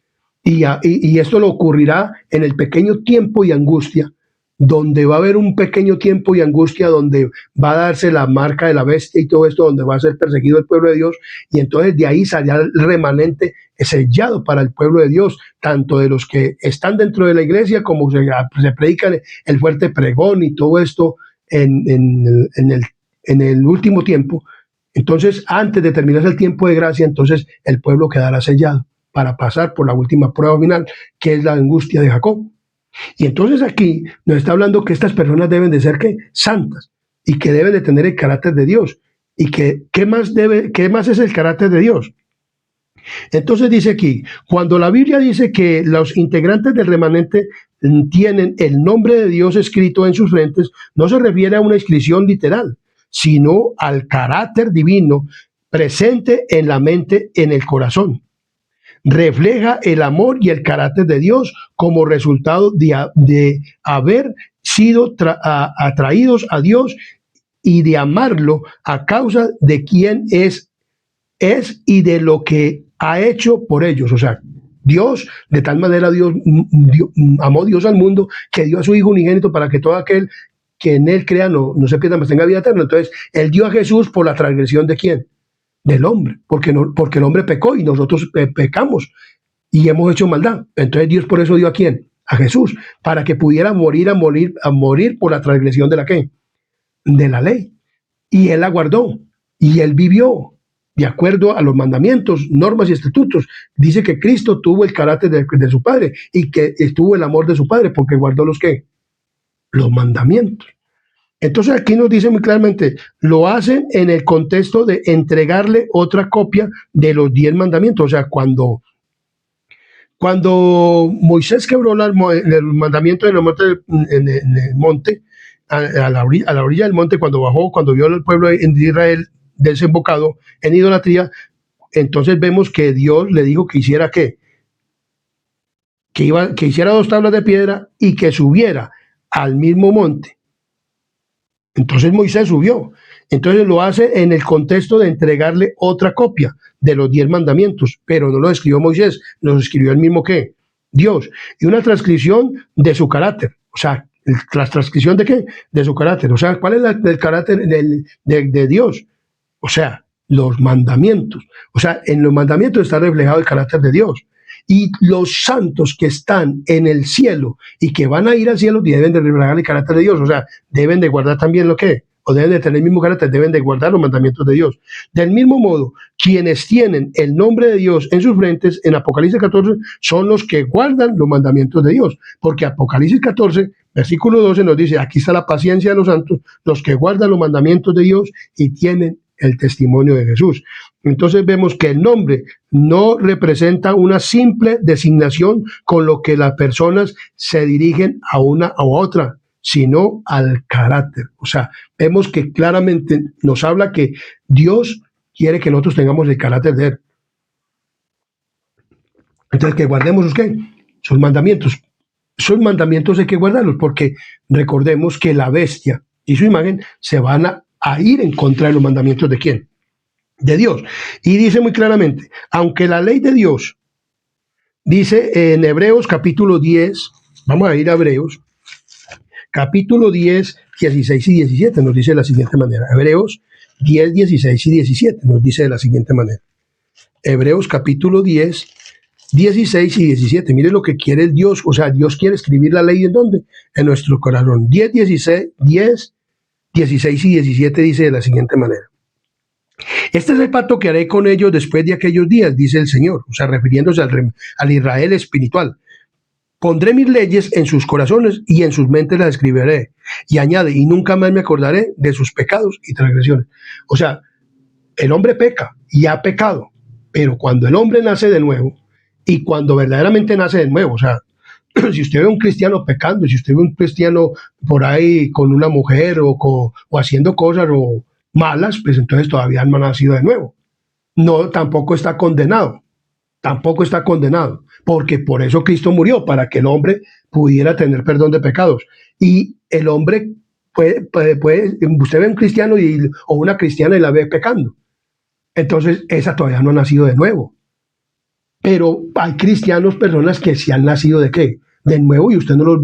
Y esto lo ocurrirá en el pequeño tiempo y angustia donde va a haber un pequeño tiempo y angustia, donde va a darse la marca de la bestia y todo esto, donde va a ser perseguido el pueblo de Dios, y entonces de ahí saldrá el remanente sellado para el pueblo de Dios, tanto de los que están dentro de la iglesia como se predica el fuerte pregón y todo esto en el último tiempo. Entonces, antes de terminarse el tiempo de gracia, entonces el pueblo quedará sellado para pasar por la última prueba final, que es la angustia de Jacob. Y entonces aquí nos está hablando que estas personas deben de ser ¿qué? Santas, y que deben de tener el carácter de Dios. ¿Y que, qué más es el carácter de Dios? Entonces dice aquí, cuando la Biblia dice que los integrantes del remanente tienen el nombre de Dios escrito en sus frentes, no se refiere a una inscripción literal, sino al carácter divino presente en la mente, en el corazón. Refleja el amor y el carácter de Dios como resultado de haber sido atraídos a Dios y de amarlo a causa de quién es y de lo que ha hecho por ellos. O sea, Dios, de tal manera amó Dios al mundo que dio a su Hijo unigénito para que todo aquel que en él crea no se pierda, mas tenga vida eterna. Entonces, él dio a Jesús por la transgresión de ¿quién? Del hombre, porque el hombre pecó y nosotros pecamos y hemos hecho maldad. Entonces Dios por eso dio a ¿quién? A Jesús, para que pudiera morir por la transgresión de la ¿qué? De la ley. Y él la guardó y él vivió de acuerdo a los mandamientos, normas y estatutos. Dice que Cristo tuvo el carácter de su Padre y que estuvo el amor de su Padre porque guardó los ¿qué? Los mandamientos. Entonces aquí nos dice muy claramente, lo hacen en el contexto de entregarle otra copia de los 10 mandamientos. O sea, cuando Moisés quebró el mandamiento en el monte, a la orilla del monte, cuando bajó, cuando vio al pueblo de Israel desembocado en idolatría, entonces vemos que Dios le dijo que hiciera ¿qué? Que hiciera 2 tablas de piedra y que subiera al mismo monte. Entonces Moisés subió. Entonces lo hace en el contexto de entregarle otra copia de los 10 mandamientos, pero no lo escribió Moisés, lo escribió el mismo que Dios. Y una transcripción de su carácter. O sea, ¿la transcripción de qué? De su carácter. O sea, ¿cuál es el carácter de Dios? O sea, los mandamientos. O sea, en los mandamientos está reflejado el carácter de Dios. Y los santos que están en el cielo y que van a ir al cielo deben de reflejar el carácter de Dios. O sea, deben de guardar también lo que, o deben de tener el mismo carácter, deben de guardar los mandamientos de Dios. Del mismo modo, quienes tienen el nombre de Dios en sus frentes, en Apocalipsis 14, son los que guardan los mandamientos de Dios. Porque Apocalipsis 14, versículo 12 nos dice, aquí está la paciencia de los santos, los que guardan los mandamientos de Dios y tienen el testimonio de Jesús. Entonces vemos que el nombre no representa una simple designación con lo que las personas se dirigen a una o a otra, sino al carácter. O sea, vemos que claramente nos habla que Dios quiere que nosotros tengamos el carácter de Él. Entonces, que guardemos ¿qué? Sus mandamientos. Sus mandamientos hay que guardarlos porque recordemos que la bestia y su imagen se van a ir en contra de los mandamientos de ¿quién? De Dios. Y dice muy claramente, aunque la ley de Dios, dice en Hebreos capítulo 10, vamos a ir a Hebreos, capítulo 10, 16 y 17, nos dice de la siguiente manera. Hebreos 10, 16 y 17 nos dice de la siguiente manera. Hebreos capítulo 10, 16 y 17. Mire lo que quiere Dios. O sea, Dios quiere escribir la ley ¿en dónde? En nuestro corazón. 10, 16 y 17 dice de la siguiente manera. Este es el pacto que haré con ellos después de aquellos días, dice el Señor. O sea, refiriéndose al Israel espiritual. Pondré mis leyes en sus corazones y en sus mentes las escribiré. Y añade, y nunca más me acordaré de sus pecados y transgresiones. O sea, el hombre peca y ha pecado. Pero cuando el hombre nace de nuevo, y cuando verdaderamente nace de nuevo, o sea, si usted ve a un cristiano pecando, si usted ve a un cristiano por ahí con una mujer o haciendo cosas malas, pues entonces todavía no ha nacido de nuevo. No, tampoco está condenado. Tampoco está condenado. Porque por eso Cristo murió, para que el hombre pudiera tener perdón de pecados. Y el hombre puede usted ve a un cristiano o una cristiana y la ve pecando. Entonces, esa todavía no ha nacido de nuevo. Pero hay cristianos, personas que sí han nacido ¿de qué? de nuevo, y usted los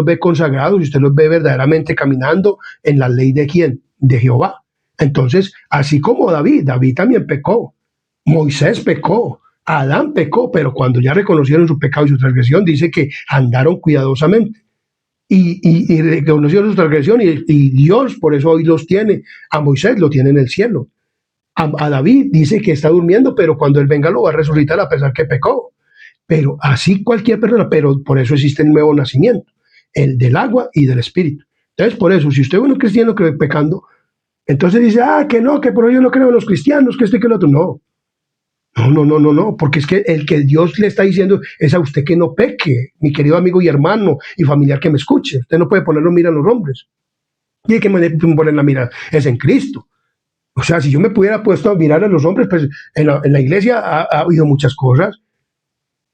ve consagrados, y usted los ve verdaderamente caminando en la ley de ¿quién? De Jehová. Entonces, así como David también pecó, Moisés pecó, Adán pecó, pero cuando ya reconocieron su pecado y su transgresión, dice que andaron cuidadosamente. Y reconocieron su transgresión, y Dios por eso hoy los tiene. A Moisés lo tiene en el cielo. A David dice que está durmiendo, pero cuando él venga lo va a resucitar a pesar que pecó. Pero así cualquier persona, pero por eso existe el nuevo nacimiento, el del agua y del espíritu. Entonces, por eso, si usted es un cristiano que pecando, entonces dice, que no, que por ello no creo en los cristianos, que que el otro. No, porque es que el que Dios le está diciendo es a usted que no peque, mi querido amigo y hermano y familiar que me escuche. Usted no puede ponerlo mira en los hombres. Y hay que poner la mira, es en Cristo. O sea, si yo me pudiera puesto a mirar a los hombres, pues en la iglesia ha habido muchas cosas.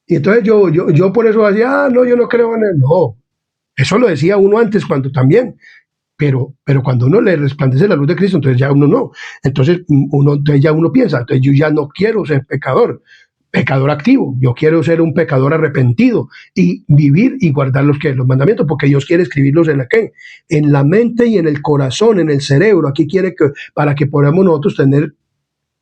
Y entonces yo por eso decía, no, yo no creo en él. No, eso lo decía uno antes cuando también. Pero cuando uno le resplandece la luz de Cristo, entonces ya uno no. Entonces ya uno piensa, entonces yo ya no quiero ser pecador activo, yo quiero ser un pecador arrepentido y vivir y guardar los mandamientos, porque Dios quiere escribirlos en la mente y en el corazón, en el cerebro. Aquí quiere para que podamos nosotros tener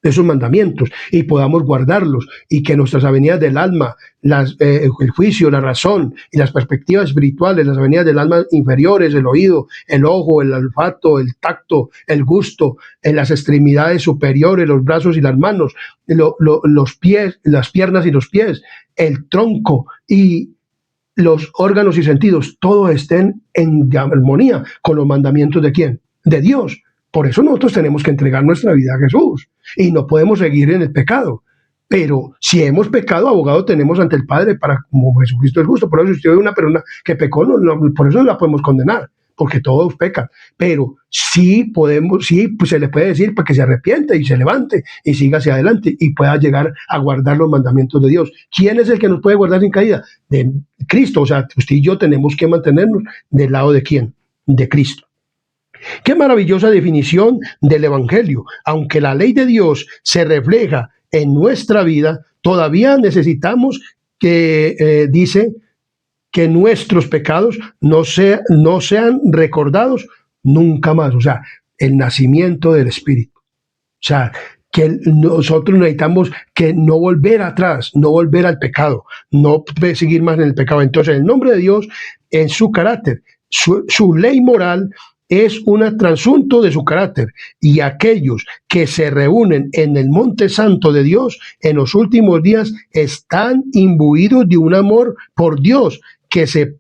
esos mandamientos y podamos guardarlos, y que nuestras avenidas del alma, el juicio, la razón y las perspectivas espirituales, las avenidas del alma inferiores, el oído, el ojo, el olfato, el tacto, el gusto, en las extremidades superiores, los brazos y las manos, los pies, las piernas y los pies, el tronco y los órganos y sentidos, todos estén en armonía con los mandamientos ¿de quién? De Dios. Por eso nosotros tenemos que entregar nuestra vida a Jesús y no podemos seguir en el pecado. Pero si hemos pecado, abogado tenemos ante el Padre como Jesucristo es justo. Por eso si usted ve una persona que pecó, por eso no la podemos condenar, porque todos pecan. Pero sí pues se le puede decir para que se arrepiente y se levante y siga hacia adelante y pueda llegar a guardar los mandamientos de Dios. ¿Quién es el que nos puede guardar sin caída? De Cristo. O sea, usted y yo tenemos que mantenernos del lado de ¿quién? De Cristo. Qué maravillosa definición del Evangelio. Aunque la ley de Dios se refleja en nuestra vida, todavía necesitamos dice que nuestros pecados no sean recordados nunca más. O sea, el nacimiento del Espíritu. O sea, que nosotros necesitamos que no volver atrás, no volver al pecado, no seguir más en el pecado. Entonces, el nombre de Dios en su carácter, su ley moral, es un trasunto de su carácter, y aquellos que se reúnen en el monte santo de Dios en los últimos días están imbuidos de un amor por Dios que se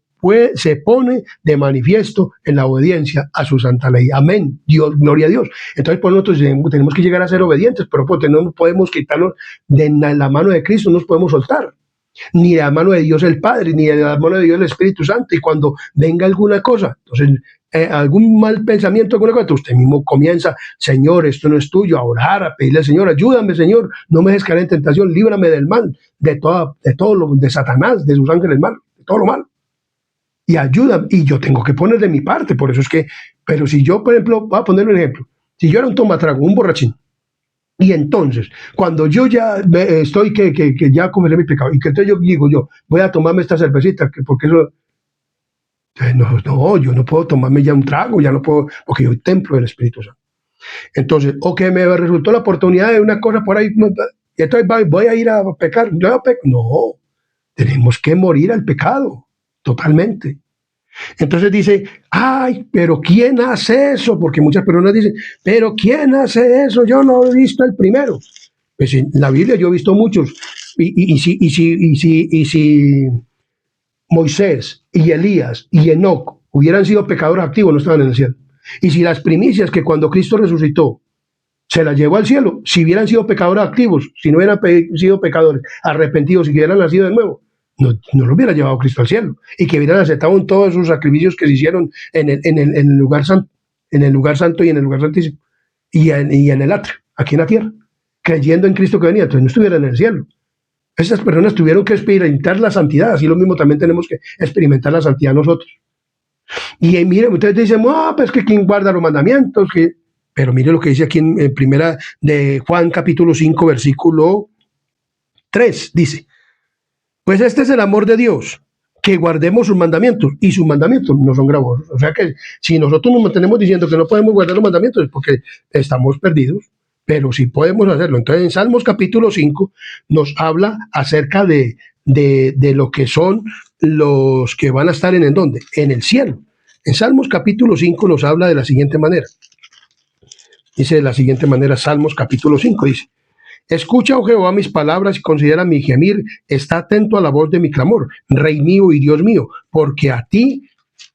pone de manifiesto en la obediencia a su santa ley. Amén. Dios, gloria a Dios. Entonces, por nosotros tenemos que llegar a ser obedientes, pero no podemos quitarnos de la mano de Cristo, no nos podemos soltar. Ni de la mano de Dios el Padre, ni de la mano de Dios el Espíritu Santo. Y cuando venga alguna cosa, entonces algún mal pensamiento, alguna cosa, usted mismo comienza, Señor, esto no es tuyo, a orar, a pedirle al Señor, ayúdame, Señor, no me dejes caer en tentación, líbrame del mal, de Satanás, de sus ángeles malos, de todo lo malo. Y ayuda, y yo tengo que poner de mi parte. Por eso es que, pero si yo, por ejemplo, voy a poner un ejemplo, si yo era un tomatrago, un borrachín, y entonces, cuando yo ya estoy que ya cometé mi pecado, y que entonces yo digo, voy a tomarme esta cervecita, porque eso, no, yo no puedo tomarme ya un trago, ya no puedo, porque yo soy templo del Espíritu Santo. Entonces, me resultó la oportunidad de una cosa por ahí, y entonces voy a ir a pecar, no, tenemos que morir al pecado, totalmente. Entonces dice, pero ¿quién hace eso? Porque muchas personas dicen, pero ¿quién hace eso? Yo no he visto el primero. Pues en la Biblia yo he visto muchos. Y si Moisés y Elías y Enoc hubieran sido pecadores activos, no estaban en el cielo. Y si las primicias que cuando Cristo resucitó se las llevó al cielo, si hubieran sido pecadores activos, si no hubieran sido pecadores arrepentidos, si hubieran nacido de nuevo, no lo hubiera llevado Cristo al cielo, y que hubieran aceptado en todos esos sacrificios que se hicieron en el lugar santo, y en el lugar santísimo, y en el atrio, aquí en la tierra, creyendo en Cristo que venía. Entonces no estuvieran en el cielo. Esas personas tuvieron que experimentar la santidad, así lo mismo también tenemos que experimentar la santidad nosotros. Y miren, ustedes dicen, pues que quién guarda los mandamientos, pero mire lo que dice aquí en primera de Juan capítulo 5 versículo 3, dice, pues este es el amor de Dios, que guardemos sus mandamientos, y sus mandamientos no son gravosos. O sea que si nosotros nos mantenemos diciendo que no podemos guardar los mandamientos es porque estamos perdidos, pero sí podemos hacerlo. Entonces en Salmos capítulo 5 nos habla acerca de lo que son los que van a estar en dónde, en el cielo. En Salmos capítulo 5 nos habla de la siguiente manera. Dice de la siguiente manera, Salmos capítulo 5, dice: escucha, oh Jehová, mis palabras y considera mi gemir. Está atento a la voz de mi clamor, Rey mío y Dios mío, porque a ti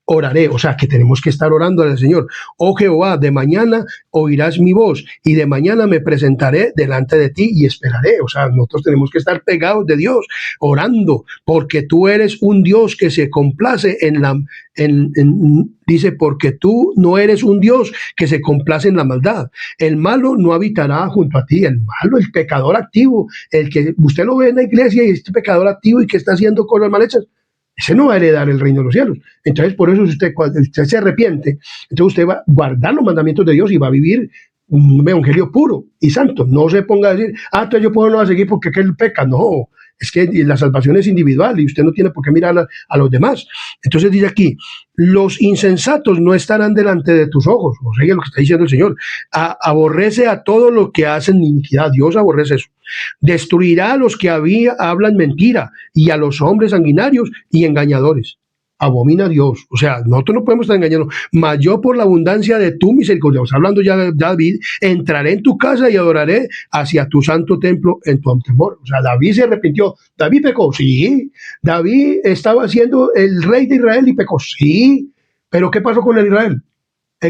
oraré. O sea, que tenemos que estar orando al Señor. Oh Jehová, de mañana oirás mi voz y de mañana me presentaré delante de ti y esperaré. O sea, nosotros tenemos que estar pegados de Dios, orando, porque tú eres un Dios que se complace dice, porque tú no eres un Dios que se complace en la maldad. El malo no habitará junto a ti. El malo, el pecador activo, el que usted lo ve en la iglesia y este pecador activo y que está haciendo cosas mal hechas, ese no va a heredar el reino de los cielos. Entonces, por eso cuando usted se arrepiente, entonces usted va a guardar los mandamientos de Dios y va a vivir un evangelio puro y santo. No se ponga a decir, entonces yo puedo no seguir porque él peca. No, es que la salvación es individual y usted no tiene por qué mirar a los demás. Entonces dice aquí, los insensatos no estarán delante de tus ojos. O sea, es lo que está diciendo el Señor. Aborrece a todos los que hacen iniquidad. Dios aborrece eso. Destruirá a los que hablan mentira y a los hombres sanguinarios y engañadores. Abomina a Dios. O sea, nosotros no podemos estar engañando. Mas yo, por la abundancia de tu misericordia, o sea, hablando ya de David, entraré en tu casa y adoraré hacia tu santo templo en tu temor. O sea, David se arrepintió. ¿David pecó? Sí. David estaba siendo el rey de Israel y pecó. Sí. Pero ¿qué pasó con el Israel?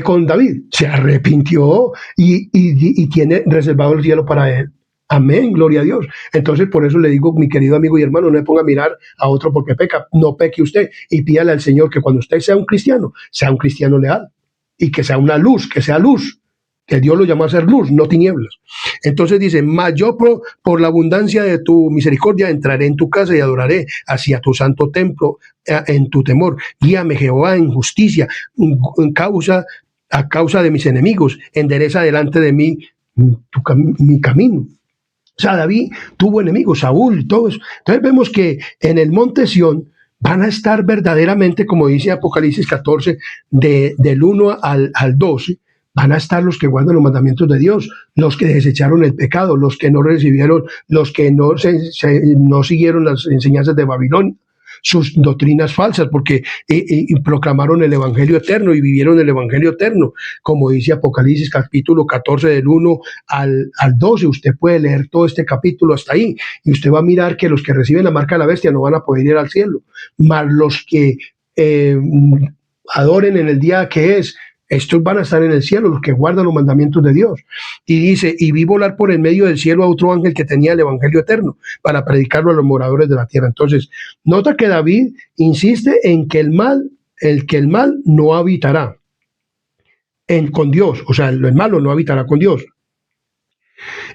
Con David. Se arrepintió y tiene reservado el cielo para él. Amén, gloria a Dios. Entonces, por eso le digo, mi querido amigo y hermano, no le ponga a mirar a otro porque peca, no peque usted y pídale al Señor que cuando usted sea un cristiano leal y que sea una luz, que sea luz, que Dios lo llamó a ser luz, no tinieblas. Entonces dice, mas yo por la abundancia de tu misericordia entraré en tu casa y adoraré hacia tu santo templo en tu temor. Guíame, Jehová, en justicia, a causa de mis enemigos, endereza delante de mí mi camino. O sea, David tuvo enemigos, Saúl, todo eso. Entonces vemos que en el monte Sión van a estar verdaderamente, como dice Apocalipsis 14, del 1 al 12, van a estar los que guardan los mandamientos de Dios, los que desecharon el pecado, los que no recibieron, los que no siguieron las enseñanzas de Babilonia, sus doctrinas falsas, porque proclamaron el evangelio eterno y vivieron el evangelio eterno, como dice Apocalipsis capítulo 14 del 1 al 12. Usted puede leer todo este capítulo hasta ahí y usted va a mirar que los que reciben la marca de la bestia no van a poder ir al cielo, mas los que adoren en el día que es, estos van a estar en el cielo, los que guardan los mandamientos de Dios. Y dice, y vi volar por el medio del cielo a otro ángel que tenía el evangelio eterno para predicarlo a los moradores de la tierra. Entonces, nota que David insiste en que el mal no habitará con Dios. O sea, el malo no habitará con Dios.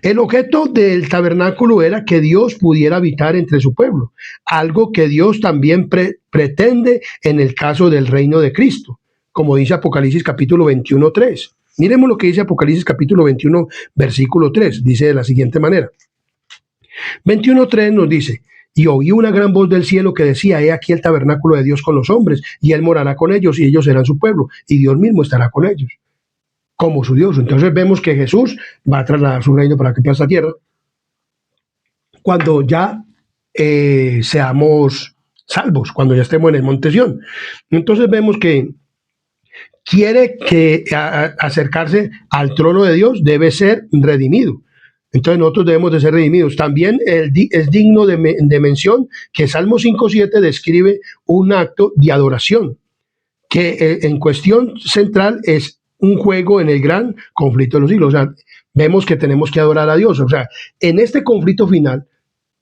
El objeto del tabernáculo era que Dios pudiera habitar entre su pueblo, algo que Dios también pretende en el caso del reino de Cristo, como dice Apocalipsis capítulo 21, 3. Miremos lo que dice Apocalipsis capítulo 21, versículo 3. Dice de la siguiente manera. 21:3 nos dice, y oí una gran voz del cielo que decía, he aquí el tabernáculo de Dios con los hombres, y él morará con ellos, y ellos serán su pueblo, y Dios mismo estará con ellos, como su Dios. Entonces vemos que Jesús va a trasladar su reino para que esta tierra, cuando ya seamos salvos, cuando ya estemos en el monte Sión. Entonces vemos que quiere que acercarse al trono de Dios debe ser redimido. Entonces nosotros debemos de ser redimidos. También es digno de mención que Salmo 5:7 describe un acto de adoración, que en cuestión central es un juego en el gran conflicto de los siglos. O sea, vemos que tenemos que adorar a Dios. O sea, en este conflicto final,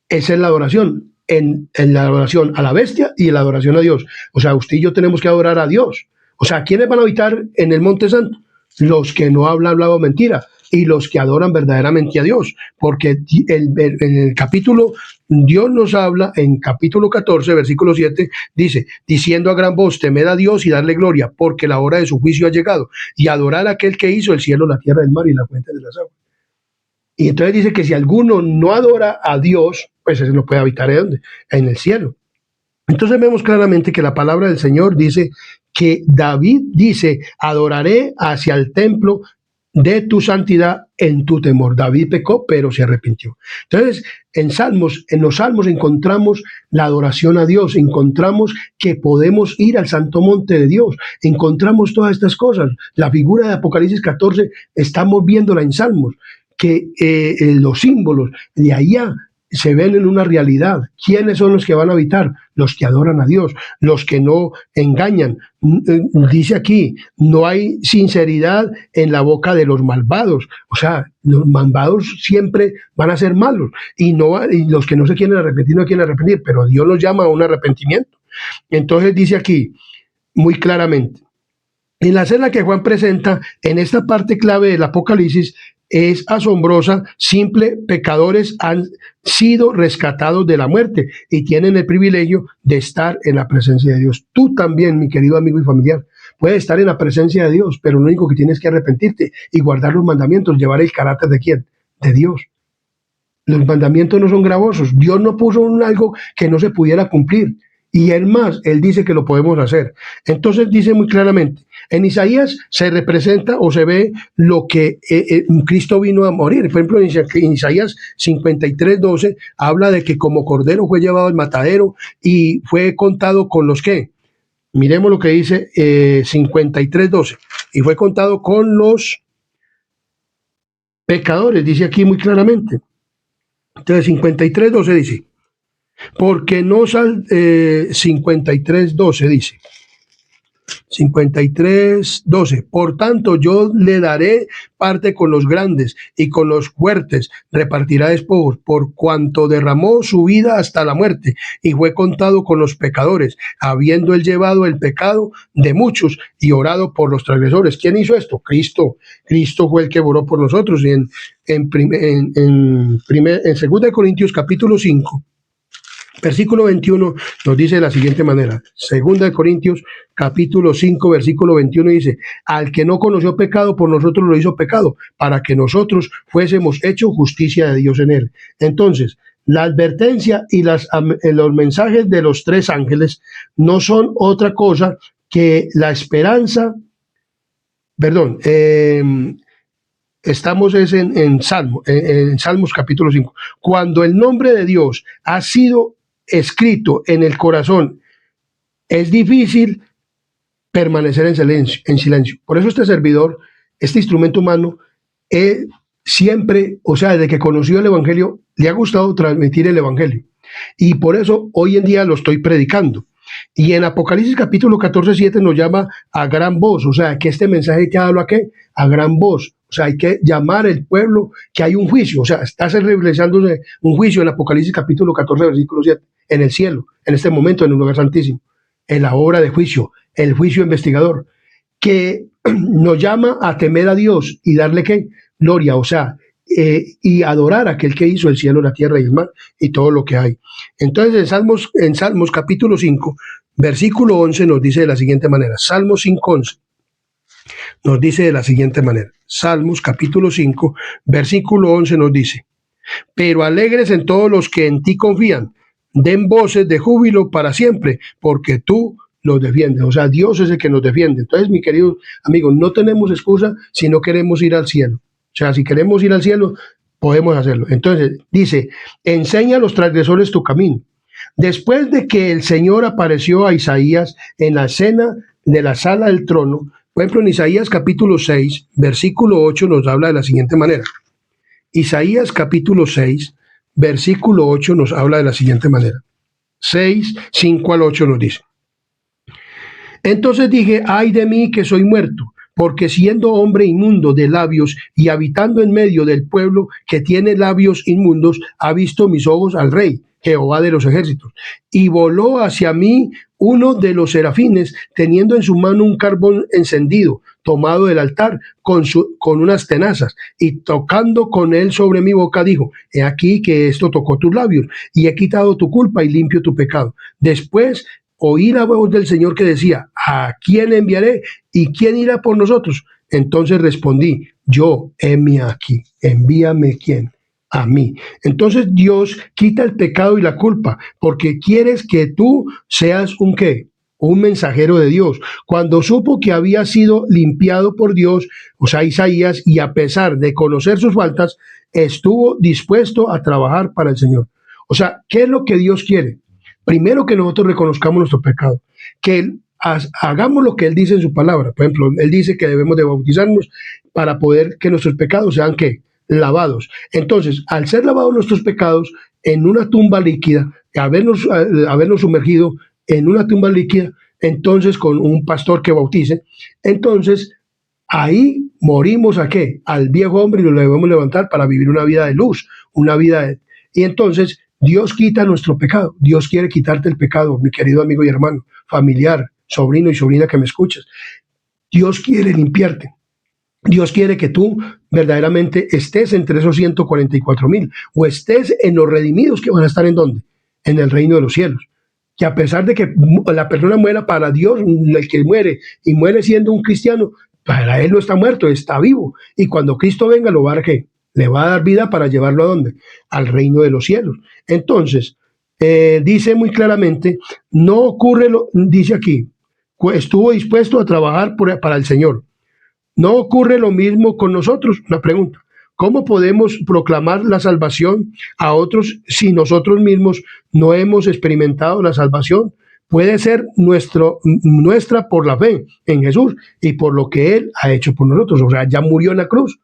esa es la adoración. En la adoración a la bestia y en la adoración a Dios. O sea, usted y yo tenemos que adorar a Dios. O sea, ¿quiénes van a habitar en el Monte Santo? Los que no hablan hablado mentira y los que adoran verdaderamente a Dios. Porque en el capítulo, Dios nos habla, en capítulo 14, versículo 7, dice, diciendo a gran voz, temed a Dios y darle gloria, porque la hora de su juicio ha llegado, y adorar a aquel que hizo el cielo, la tierra, el mar y la fuente de las aguas. Y entonces dice que si alguno no adora a Dios, pues ese no puede habitar ¿en dónde? En el cielo. Entonces vemos claramente que la palabra del Señor dice que David dice, adoraré hacia el templo de tu santidad en tu temor. David pecó, pero se arrepintió. Entonces, en los salmos encontramos la adoración a Dios, encontramos que podemos ir al santo monte de Dios, encontramos todas estas cosas. La figura de Apocalipsis 14 estamos viéndola en salmos, que los símbolos de allá se ven en una realidad. ¿Quiénes son los que van a habitar? Los que adoran a Dios, los que no engañan. Dice aquí, no hay sinceridad en la boca de los malvados. O sea, los malvados siempre van a ser malos y los que no se quieren arrepentir no quieren arrepentir, pero Dios los llama a un arrepentimiento. Entonces dice aquí muy claramente, en la escena que Juan presenta en esta parte clave del Apocalipsis es asombrosa. Simple pecadores han sido rescatados de la muerte y tienen el privilegio de estar en la presencia de Dios. Tú también, mi querido amigo y familiar, puedes estar en la presencia de Dios, pero lo único que tienes que arrepentirte y guardar los mandamientos, llevar el carácter de ¿quién? De Dios. Los mandamientos no son gravosos. Dios no puso algo que no se pudiera cumplir. Y él más, él dice que lo podemos hacer. Entonces dice muy claramente, en Isaías se representa o se ve lo que Cristo vino a morir. Por ejemplo, en Isaías 53:12 habla de que como cordero fue llevado al matadero y fue contado con los que. Miremos lo que dice 53:12. Y fue contado con los pecadores, dice aquí muy claramente. Entonces 53:12 dice, porque no 53:12 dice, 53:12, por tanto yo le daré parte con los grandes y con los fuertes repartirá despojos, por cuanto derramó su vida hasta la muerte y fue contado con los pecadores, habiendo él llevado el pecado de muchos y orado por los transgresores. ¿Quién hizo esto? Cristo. Cristo fue el que oró por nosotros. Y en 2 Corintios capítulo 5, versículo 21 nos dice de la siguiente manera. 2 Corintios capítulo 5, versículo 21 dice, al que no conoció pecado, por nosotros lo hizo pecado, para que nosotros fuésemos hecho justicia de Dios en él. Entonces, la advertencia y los mensajes de los tres ángeles no son otra cosa que la esperanza, estamos en Salmos capítulo 5, cuando el nombre de Dios ha sido escrito en el corazón, es difícil permanecer en silencio. Por eso este servidor, este instrumento humano, siempre, o sea, desde que conoció el Evangelio, le ha gustado transmitir el Evangelio. Y por eso hoy en día lo estoy predicando. Y en Apocalipsis capítulo 14:7 nos llama a gran voz, o sea, que este mensaje hay que darlo a qué? A gran voz. O sea, hay que llamar al pueblo que hay un juicio. O sea, está realizándose un juicio en Apocalipsis capítulo 14, versículo 7, en el cielo, en este momento, en el lugar santísimo, en la hora de juicio, el juicio investigador, que nos llama a temer a Dios y darle ¿qué? Gloria, o sea, y adorar a aquel que hizo el cielo, la tierra y el mar y todo lo que hay. Entonces en Salmos capítulo 5, versículo 11 nos dice de la siguiente manera, Salmos 5:11 nos dice de la siguiente manera, Salmos capítulo 5, versículo 11 nos dice, pero alegres en todos los que en ti confían, den voces de júbilo para siempre, porque tú los defiendes. O sea, Dios es el que nos defiende. Entonces, mi querido amigo, no tenemos excusa si no queremos ir al cielo. O sea, si queremos ir al cielo, podemos hacerlo. Entonces, dice, enseña a los transgresores tu camino. Después de que el Señor apareció a Isaías en la escena de la sala del trono, por ejemplo, en Isaías capítulo 6, versículo 8 nos habla de la siguiente manera. Isaías capítulo 6, versículo 8 nos habla de la siguiente manera. 6, 5 al 8 nos dice. Entonces dije, ay de mí que soy muerto, porque siendo hombre inmundo de labios y habitando en medio del pueblo que tiene labios inmundos, ha visto mis ojos al Rey, Jehová de los ejércitos. Y voló hacia mí uno de los serafines, teniendo en su mano un carbón encendido, tomado del altar, con unas tenazas, y tocando con él sobre mi boca, dijo, he aquí que esto tocó tus labios, y he quitado tu culpa y limpio tu pecado. Después oí la voz del Señor que decía, ¿a quién enviaré? ¿Y quién irá por nosotros? Entonces respondí, yo, heme aquí, envíame quién. a mí. Entonces Dios quita el pecado y la culpa, porque quieres que tú seas un qué, un mensajero de Dios. Cuando supo que había sido limpiado por Dios, o sea, Isaías, y a pesar de conocer sus faltas, estuvo dispuesto a trabajar para el Señor. O sea, ¿qué es lo que Dios quiere? Primero que nosotros reconozcamos nuestro pecado, que hagamos lo que Él dice en su palabra. Por ejemplo, Él dice que debemos de bautizarnos para poder que nuestros pecados sean ¿qué? Lavados. Entonces, al ser lavados nuestros pecados en una tumba líquida, habernos sumergido en una tumba líquida, entonces con un pastor que bautice, entonces ahí morimos a qué? Al viejo hombre y lo debemos levantar para vivir una vida de luz, una vida de... Y entonces Dios quita nuestro pecado. Dios quiere quitarte el pecado, mi querido amigo y hermano, familiar, sobrino y sobrina que me escuchas. Dios quiere limpiarte. Dios quiere que tú verdaderamente estés entre esos 144,000 o estés en los redimidos que van a estar en ¿dónde? En el reino de los cielos. Que a pesar de que la persona muera para Dios, el que muere y muere siendo un cristiano, para él no está muerto, está vivo. Y cuando Cristo venga, lo va a dar ¿qué? Le va a dar vida para llevarlo ¿a dónde? Al reino de los cielos. Entonces, dice muy claramente, no ocurre, dice aquí, estuvo dispuesto a trabajar para el Señor. ¿No ocurre lo mismo con nosotros? Una pregunta. ¿Cómo podemos proclamar la salvación a otros si nosotros mismos no hemos experimentado la salvación? Puede ser nuestra por la fe en Jesús y por lo que Él ha hecho por nosotros. O sea, ya murió en la cruz.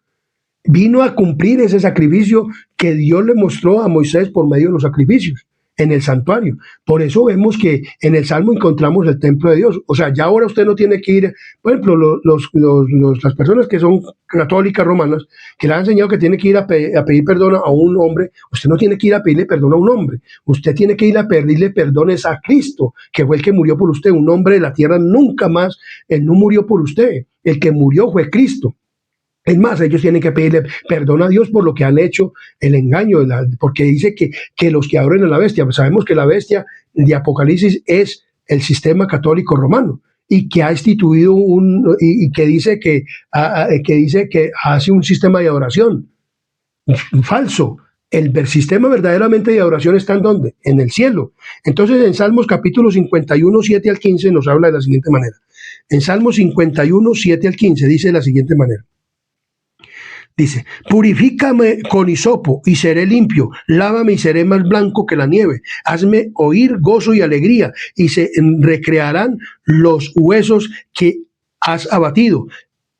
Vino a cumplir ese sacrificio que Dios le mostró a Moisés por medio de los sacrificios en el santuario. Por eso vemos que en el Salmo encontramos el templo de Dios. O sea, ya ahora usted no tiene que ir, por ejemplo, las personas que son católicas romanas, que le han enseñado que tiene que ir a pedir perdón a un hombre, usted no tiene que ir a pedirle perdón a un hombre, usted tiene que ir a pedirle perdones a Cristo, que fue el que murió por usted. Un hombre de la tierra nunca más, él no murió por usted, el que murió fue Cristo. Es más, ellos tienen que pedirle perdón a Dios por lo que han hecho, el engaño, porque dice que los que adoren a la bestia, pues sabemos que la bestia de Apocalipsis es el sistema católico romano y que ha instituido y que dice que hace un sistema de adoración falso. El sistema verdaderamente de adoración está ¿en dónde? En el cielo. Entonces en Salmos capítulo 51, 7 al 15 nos habla de la siguiente manera. En Salmos 51, 7 al 15 dice de la siguiente manera. Dice, purifícame con hisopo y seré limpio, lávame y seré más blanco que la nieve, hazme oír gozo y alegría y se recrearán los huesos que has abatido.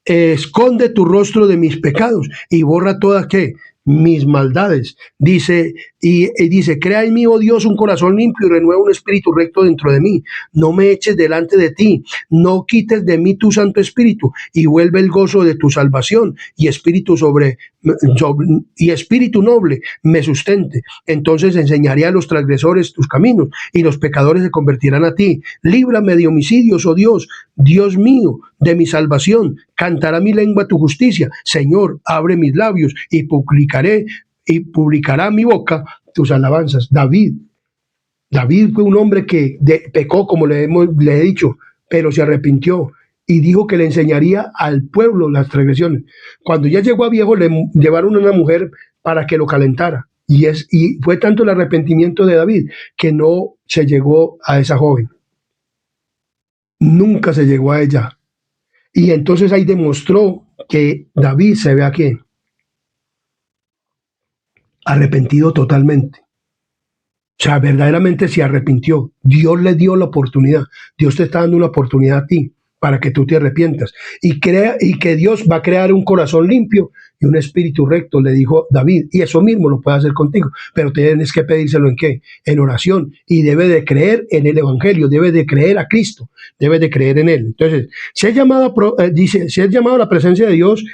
Esconde tu rostro de mis pecados y borra todas ¿qué? Mis maldades. Dice, y dice, crea en mí, oh Dios, un corazón limpio y renueva un espíritu recto dentro de mí. No me eches delante de ti, no quites de mí tu Santo Espíritu y vuelve el gozo de tu salvación y espíritu y espíritu noble me sustente. Entonces enseñaré a los transgresores tus caminos y los pecadores se convertirán a ti. Líbrame de homicidios, oh Dios, Dios mío, de mi salvación. Cantará mi lengua tu justicia. Señor, abre mis labios y publicará mi boca tus alabanzas. David fue un hombre que pecó, como le he dicho, pero se arrepintió y dijo que le enseñaría al pueblo las transgresiones. Cuando ya llegó a viejo, le llevaron a una mujer para que lo calentara. Y fue tanto el arrepentimiento de David que no se llegó a esa joven. Nunca se llegó a ella. Y entonces ahí demostró que David se ve aquí arrepentido totalmente. O sea, verdaderamente se arrepintió. Dios le dio la oportunidad. Dios te está dando una oportunidad a ti para que tú te arrepientas. Y que Dios va a crear un corazón limpio y un espíritu recto, le dijo David. Y eso mismo lo puede hacer contigo. Pero tienes que pedírselo ¿en qué? En oración. Y debe de creer en el Evangelio. Debe de creer a Cristo. Debe de creer en Él. Entonces, si es llamado a la presencia de Dios,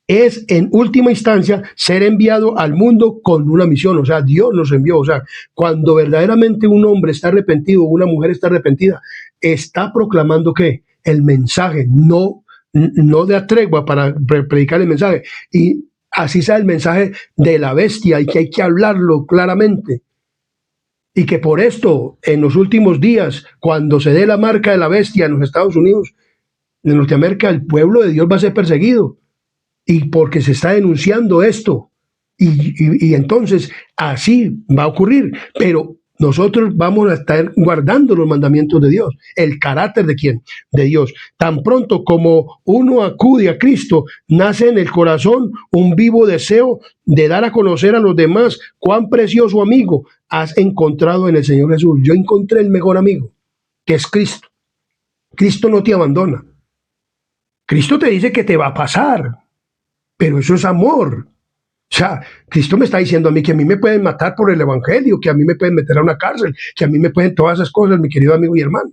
es en última instancia ser enviado al mundo con una misión. O sea, Dios nos envió. O sea, cuando verdaderamente un hombre está arrepentido, una mujer está arrepentida, está proclamando que el mensaje, no de tregua para predicar el mensaje. Y así sea el mensaje de la bestia y que hay que hablarlo claramente. Y que por esto, en los últimos días, cuando se dé la marca de la bestia en los Estados Unidos, en Norteamérica, el pueblo de Dios va a ser perseguido. Y porque se está denunciando esto. Y entonces así va a ocurrir, pero nosotros vamos a estar guardando los mandamientos de Dios. ¿El carácter de quién? De Dios. Tan pronto como uno acude a Cristo, nace en el corazón un vivo deseo de dar a conocer a los demás cuán precioso amigo has encontrado en el Señor Jesús. Yo encontré el mejor amigo, que es Cristo. Cristo no te abandona. Cristo te dice que te va a pasar, pero eso es amor. O sea, Cristo me está diciendo a mí que a mí me pueden matar por el evangelio, que a mí me pueden meter a una cárcel, que a mí me pueden todas esas cosas, mi querido amigo y hermano,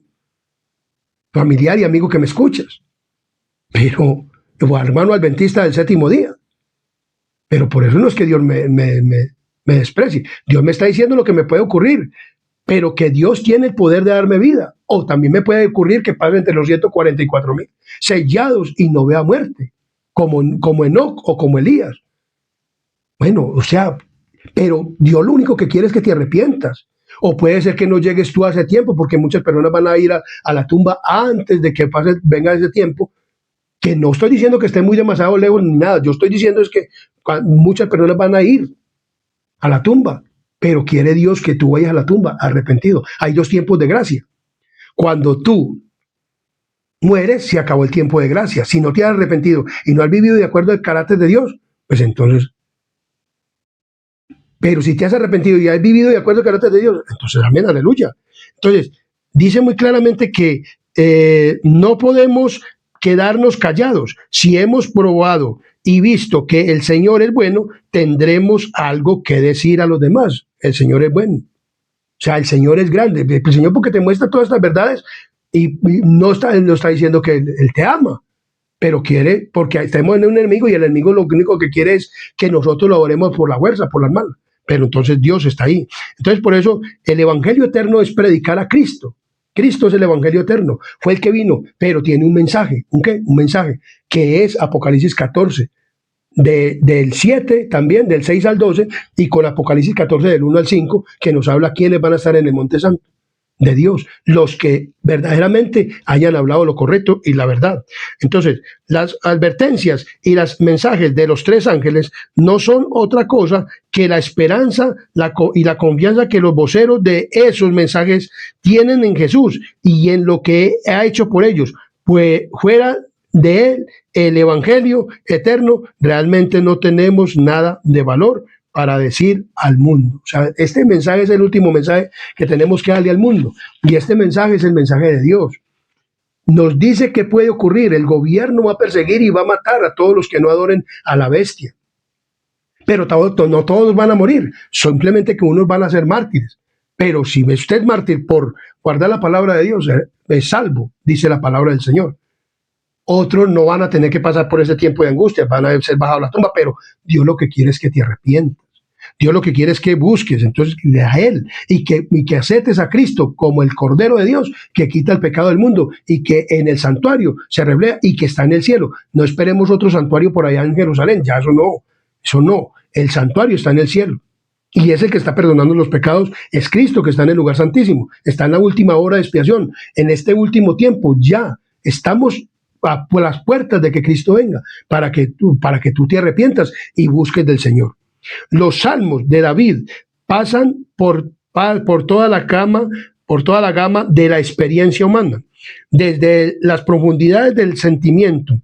familiar y amigo que me escuchas. Pero, hermano adventista del séptimo día. Pero por eso no es que Dios me desprecie. Dios me está diciendo lo que me puede ocurrir, pero que Dios tiene el poder de darme vida. O también me puede ocurrir que pase entre los 144,000 sellados y no vea muerte, como Enoc o como Elías. Bueno, o sea, pero Dios lo único que quiere es que te arrepientas. O puede ser que no llegues tú a ese tiempo, porque muchas personas van a ir a la tumba antes de que venga ese tiempo, que no estoy diciendo que esté muy demasiado lejos ni nada. Yo estoy diciendo es que muchas personas van a ir a la tumba, pero quiere Dios que tú vayas a la tumba arrepentido. Hay dos tiempos de gracia. Cuando tú mueres, se acabó el tiempo de gracia. Si no te has arrepentido y no has vivido de acuerdo al carácter de Dios, pues entonces... Pero si te has arrepentido y has vivido de acuerdo al carácter de Dios, entonces amén, aleluya. Entonces, dice muy claramente que no podemos quedarnos callados. Si hemos probado y visto que el Señor es bueno, tendremos algo que decir a los demás. El Señor es bueno. O sea, el Señor es grande. El Señor porque te muestra todas estas verdades y no está diciendo que Él te ama, pero quiere, porque estamos en un enemigo y el enemigo lo único que quiere es que nosotros lo adoremos por la fuerza, por las manos. Pero entonces Dios está ahí. Entonces por eso el evangelio eterno es predicar a Cristo. Cristo es el evangelio eterno. Fue el que vino, pero tiene un mensaje. ¿Un qué? Un mensaje que es Apocalipsis 14. Del 7 también, del 6 al 12, y con Apocalipsis 14 del 1 al 5, que nos habla quiénes van a estar en el Monte Santo de Dios, los que verdaderamente hayan hablado lo correcto y la verdad. Entonces, las advertencias y los mensajes de los tres ángeles no son otra cosa que la esperanza y la confianza que los voceros de esos mensajes tienen en Jesús y en lo que ha hecho por ellos. Pues fuera de él, el evangelio eterno, realmente no tenemos nada de valor para decir al mundo. O sea, este mensaje es el último mensaje que tenemos que darle al mundo. Y este mensaje es el mensaje de Dios. Nos dice que puede ocurrir. El gobierno va a perseguir y va a matar a todos los que no adoren a la bestia. Pero no todos van a morir. Simplemente que unos van a ser mártires. Pero si usted es mártir por guardar la palabra de Dios, es salvo, dice la palabra del Señor. Otros no van a tener que pasar por ese tiempo de angustia, van a ser bajados a la tumba, pero Dios lo que quiere es que te arrepientas. Dios lo que quiere es que busques entonces a Él y que aceptes a Cristo como el Cordero de Dios que quita el pecado del mundo y que en el santuario se revela y que está en el cielo. No esperemos otro santuario por allá en Jerusalén, ya eso no. El santuario está en el cielo. Y es el que está perdonando los pecados, es Cristo que está en el lugar santísimo, está en la última hora de expiación. En este último tiempo ya estamos a las puertas de que Cristo venga, para que tú te arrepientas y busques del Señor. Los salmos de David pasan por toda la gama de la experiencia humana, desde las profundidades del sentimiento,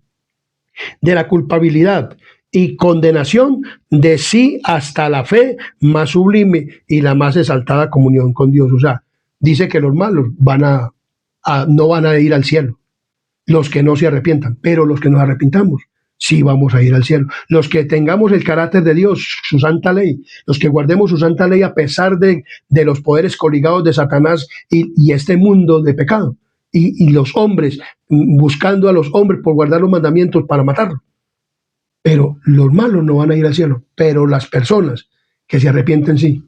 de la culpabilidad y condenación de sí hasta la fe más sublime y la más exaltada comunión con Dios. O sea, dice que los malos no van a ir al cielo, los que no se arrepientan, pero los que nos arrepintamos, sí vamos a ir al cielo. Los que tengamos el carácter de Dios, su santa ley, los que guardemos su santa ley a pesar de los poderes coligados de Satanás y este mundo de pecado, y los hombres buscando a los hombres por guardar los mandamientos para matarlos. Pero los malos no van a ir al cielo, pero las personas que se arrepienten sí,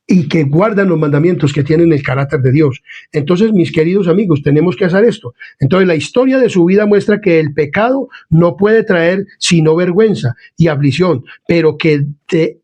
y que guardan los mandamientos que tienen el carácter de Dios. Entonces, mis queridos amigos, tenemos que hacer esto. Entonces, la historia de su vida muestra que el pecado no puede traer sino vergüenza y aflicción, pero que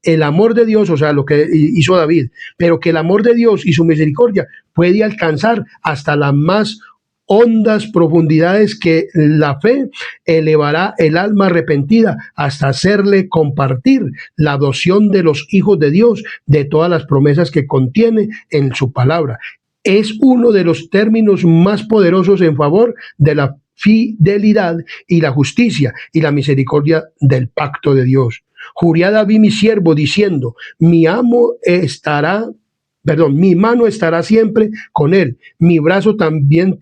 el amor de Dios, o sea, lo que hizo David, pero que el amor de Dios y su misericordia puede alcanzar hasta la más hondas profundidades que la fe elevará el alma arrepentida hasta hacerle compartir la adopción de los hijos de Dios, de todas las promesas que contiene en su palabra. Es uno de los términos más poderosos en favor de la fidelidad y la justicia y la misericordia del pacto de Dios. Juré a David mi siervo diciendo, mi mano estará siempre con él, mi brazo también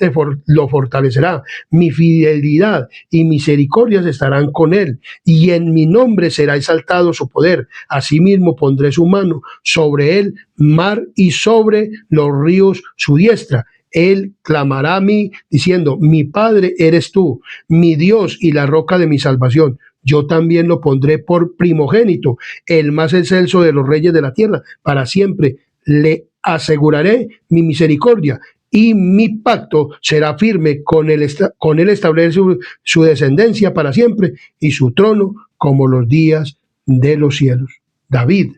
lo fortalecerá, mi fidelidad y misericordias estarán con él, y en mi nombre será exaltado su poder. Asimismo pondré su mano sobre el mar y sobre los ríos su diestra. Él clamará a mí diciendo, mi Padre eres tú, mi Dios y la roca de mi salvación. Yo también lo pondré por primogénito, el más excelso de los reyes de la tierra, para siempre. Le aseguraré mi misericordia y mi pacto será firme con él establece su descendencia para siempre y su trono como los días de los cielos. David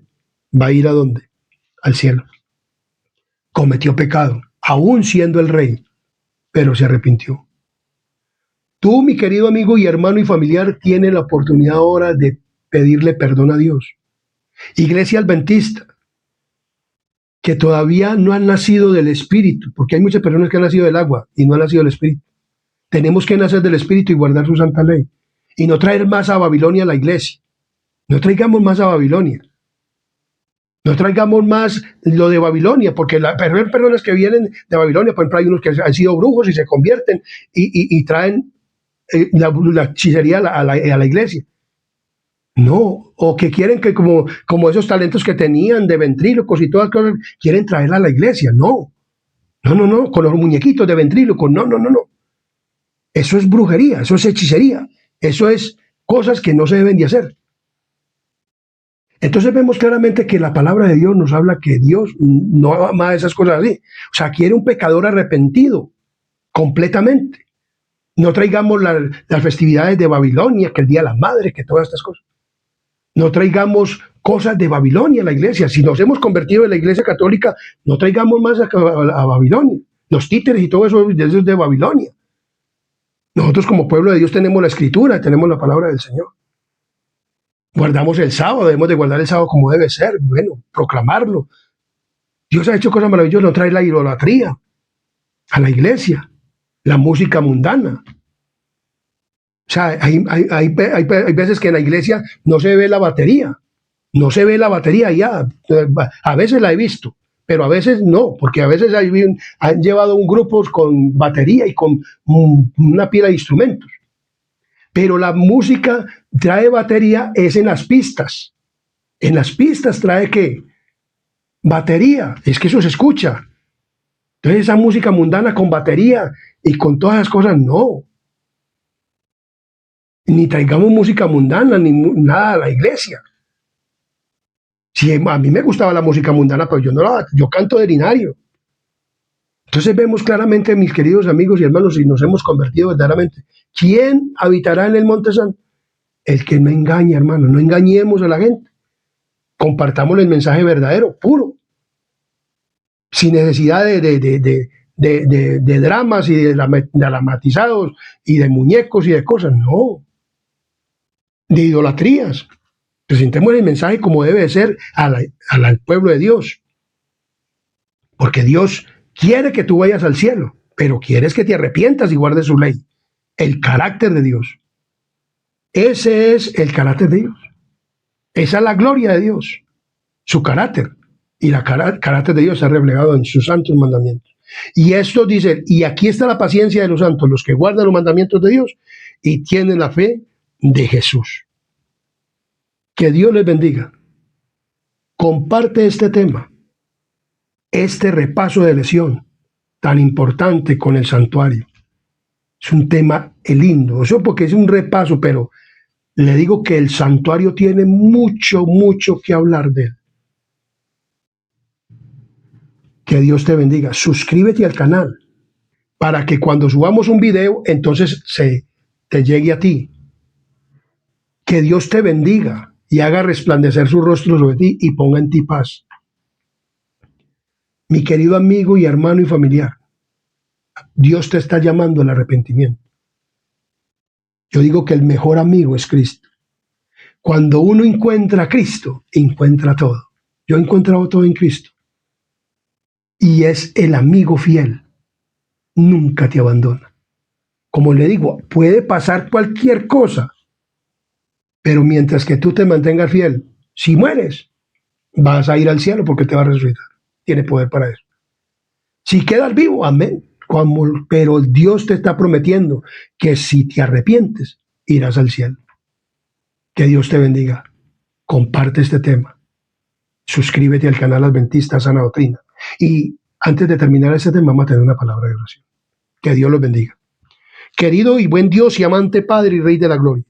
va a ir ¿a dónde? Al cielo. Cometió pecado, aún siendo el rey, pero se arrepintió. Tú, mi querido amigo y hermano y familiar, tienes la oportunidad ahora de pedirle perdón a Dios. Iglesia Adventista, que todavía no han nacido del Espíritu, porque hay muchas personas que han nacido del agua y no han nacido del Espíritu. Tenemos que nacer del Espíritu y guardar su santa ley. Y no traer más a Babilonia a la iglesia. No traigamos más a Babilonia. No traigamos más lo de Babilonia, porque las personas que vienen de Babilonia, por ejemplo, hay unos que han sido brujos y se convierten y traen la hechicería a la iglesia. No, o que quieren que como esos talentos que tenían de ventrílocos y todas las cosas, quieren traerla a la iglesia. No, con los muñequitos de ventrílocos, no. Eso es brujería, eso es hechicería, eso es cosas que no se deben de hacer. Entonces vemos claramente que la palabra de Dios nos habla que Dios no ama esas cosas así. O sea, quiere un pecador arrepentido completamente. No traigamos las festividades de Babilonia, que el Día de las Madres, que todas estas cosas. No traigamos cosas de Babilonia a la iglesia. Si nos hemos convertido en la iglesia católica, no traigamos más a Babilonia. Los títeres y todo eso es de Babilonia. Nosotros como pueblo de Dios tenemos la escritura, tenemos la palabra del Señor. Guardamos el sábado, debemos de guardar el sábado como debe ser, bueno, proclamarlo. Dios ha hecho cosas maravillosas, no trae la idolatría a la iglesia, la música mundana. O sea, hay veces que en la iglesia no se ve la batería, ya. A veces la he visto, pero a veces no, porque a veces han llevado un grupo con batería y con una pila de instrumentos. Pero la música trae batería es en las pistas. En las pistas trae ¿qué? Batería, es que eso se escucha. Entonces esa música mundana con batería y con todas las cosas, no. Ni traigamos música mundana, ni nada a la iglesia. Si a mí me gustaba la música mundana, pero yo canto de linario. Entonces vemos claramente, mis queridos amigos y hermanos, si nos hemos convertido verdaderamente. ¿Quién habitará en el Monte Santo? El que no engaña, hermano. No engañemos a la gente. Compartamos el mensaje verdadero, puro. Sin necesidad de dramas y de dramatizados y de muñecos y de cosas. No. De idolatrías. Presentemos el mensaje como debe ser al pueblo de Dios. Porque Dios quiere que tú vayas al cielo, pero quieres que te arrepientas y guardes su ley. El carácter de Dios. Ese es el carácter de Dios. Esa es la gloria de Dios. Su carácter. Y el carácter de Dios está reflejado en sus santos mandamientos. Y esto dice, y aquí está la paciencia de los santos, los que guardan los mandamientos de Dios y tienen la fe de Jesús. Que Dios les bendiga. Comparte este tema, este repaso de lección tan importante con el santuario. Es un tema lindo, eso porque es un repaso, pero le digo que el santuario tiene mucho que hablar de él. Que Dios te bendiga. Suscríbete al canal para que cuando subamos un video, entonces te llegue a ti. Que Dios te bendiga y haga resplandecer su rostro sobre ti y ponga en ti paz. Mi querido amigo y hermano y familiar, Dios te está llamando al arrepentimiento. Yo digo que el mejor amigo es Cristo. Cuando uno encuentra a Cristo, encuentra todo. Yo he encontrado todo en Cristo. Y es el amigo fiel. Nunca te abandona. Como le digo, puede pasar cualquier cosa, pero mientras que tú te mantengas fiel, si mueres, vas a ir al cielo porque te va a resucitar. Tiene poder para eso. Si quedas vivo, amén. Pero Dios te está prometiendo que si te arrepientes, irás al cielo. Que Dios te bendiga. Comparte este tema. Suscríbete al canal Adventista Sana Doctrina. Y antes de terminar este tema, vamos a tener una palabra de oración. Que Dios los bendiga. Querido y buen Dios y amante Padre y Rey de la Gloria,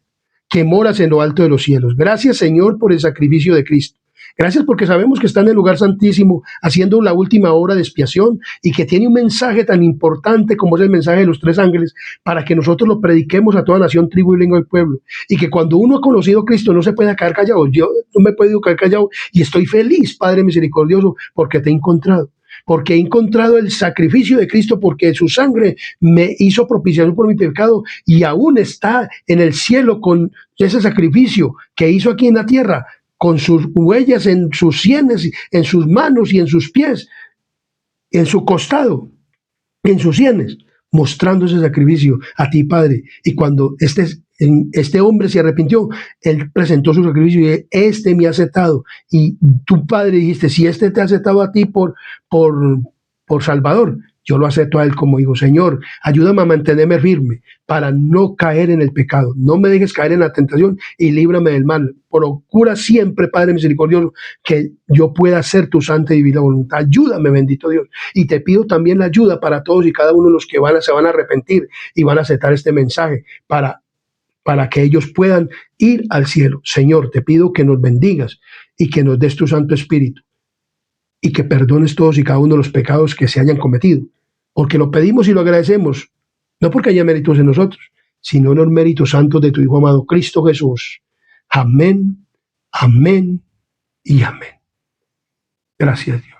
que moras en lo alto de los cielos. Gracias, Señor, por el sacrificio de Cristo. Gracias porque sabemos que está en el lugar santísimo haciendo la última obra de expiación y que tiene un mensaje tan importante como es el mensaje de los 3 ángeles para que nosotros lo prediquemos a toda nación, tribu y lengua del pueblo. Y que cuando uno ha conocido a Cristo no se puede quedar callado. Yo no me he podido quedar callado y estoy feliz, Padre misericordioso, porque te he encontrado. Porque he encontrado el sacrificio de Cristo, porque su sangre me hizo propiciación por mi pecado y aún está en el cielo con ese sacrificio que hizo aquí en la tierra, con sus huellas en sus sienes, en sus manos y en sus pies, en su costado, en sus sienes, mostrando ese sacrificio a ti, Padre. Y cuando este hombre se arrepintió, él presentó su sacrificio y este me ha aceptado. Y tu, Padre, dijiste, si este te ha aceptado a ti por Salvador, yo lo acepto a él como hijo. Señor, ayúdame a mantenerme firme para no caer en el pecado. No me dejes caer en la tentación y líbrame del mal. Procura siempre, Padre misericordioso, que yo pueda hacer tu santa y divina voluntad. Ayúdame, bendito Dios. Y te pido también la ayuda para todos y cada uno de los que se van a arrepentir y van a aceptar este mensaje para que ellos puedan ir al cielo. Señor, te pido que nos bendigas y que nos des tu Santo Espíritu y que perdones todos y cada uno de los pecados que se hayan cometido. Porque lo pedimos y lo agradecemos, no porque haya méritos en nosotros, sino en los méritos santos de tu Hijo amado, Cristo Jesús. Amén, amén y amén. Gracias, Dios.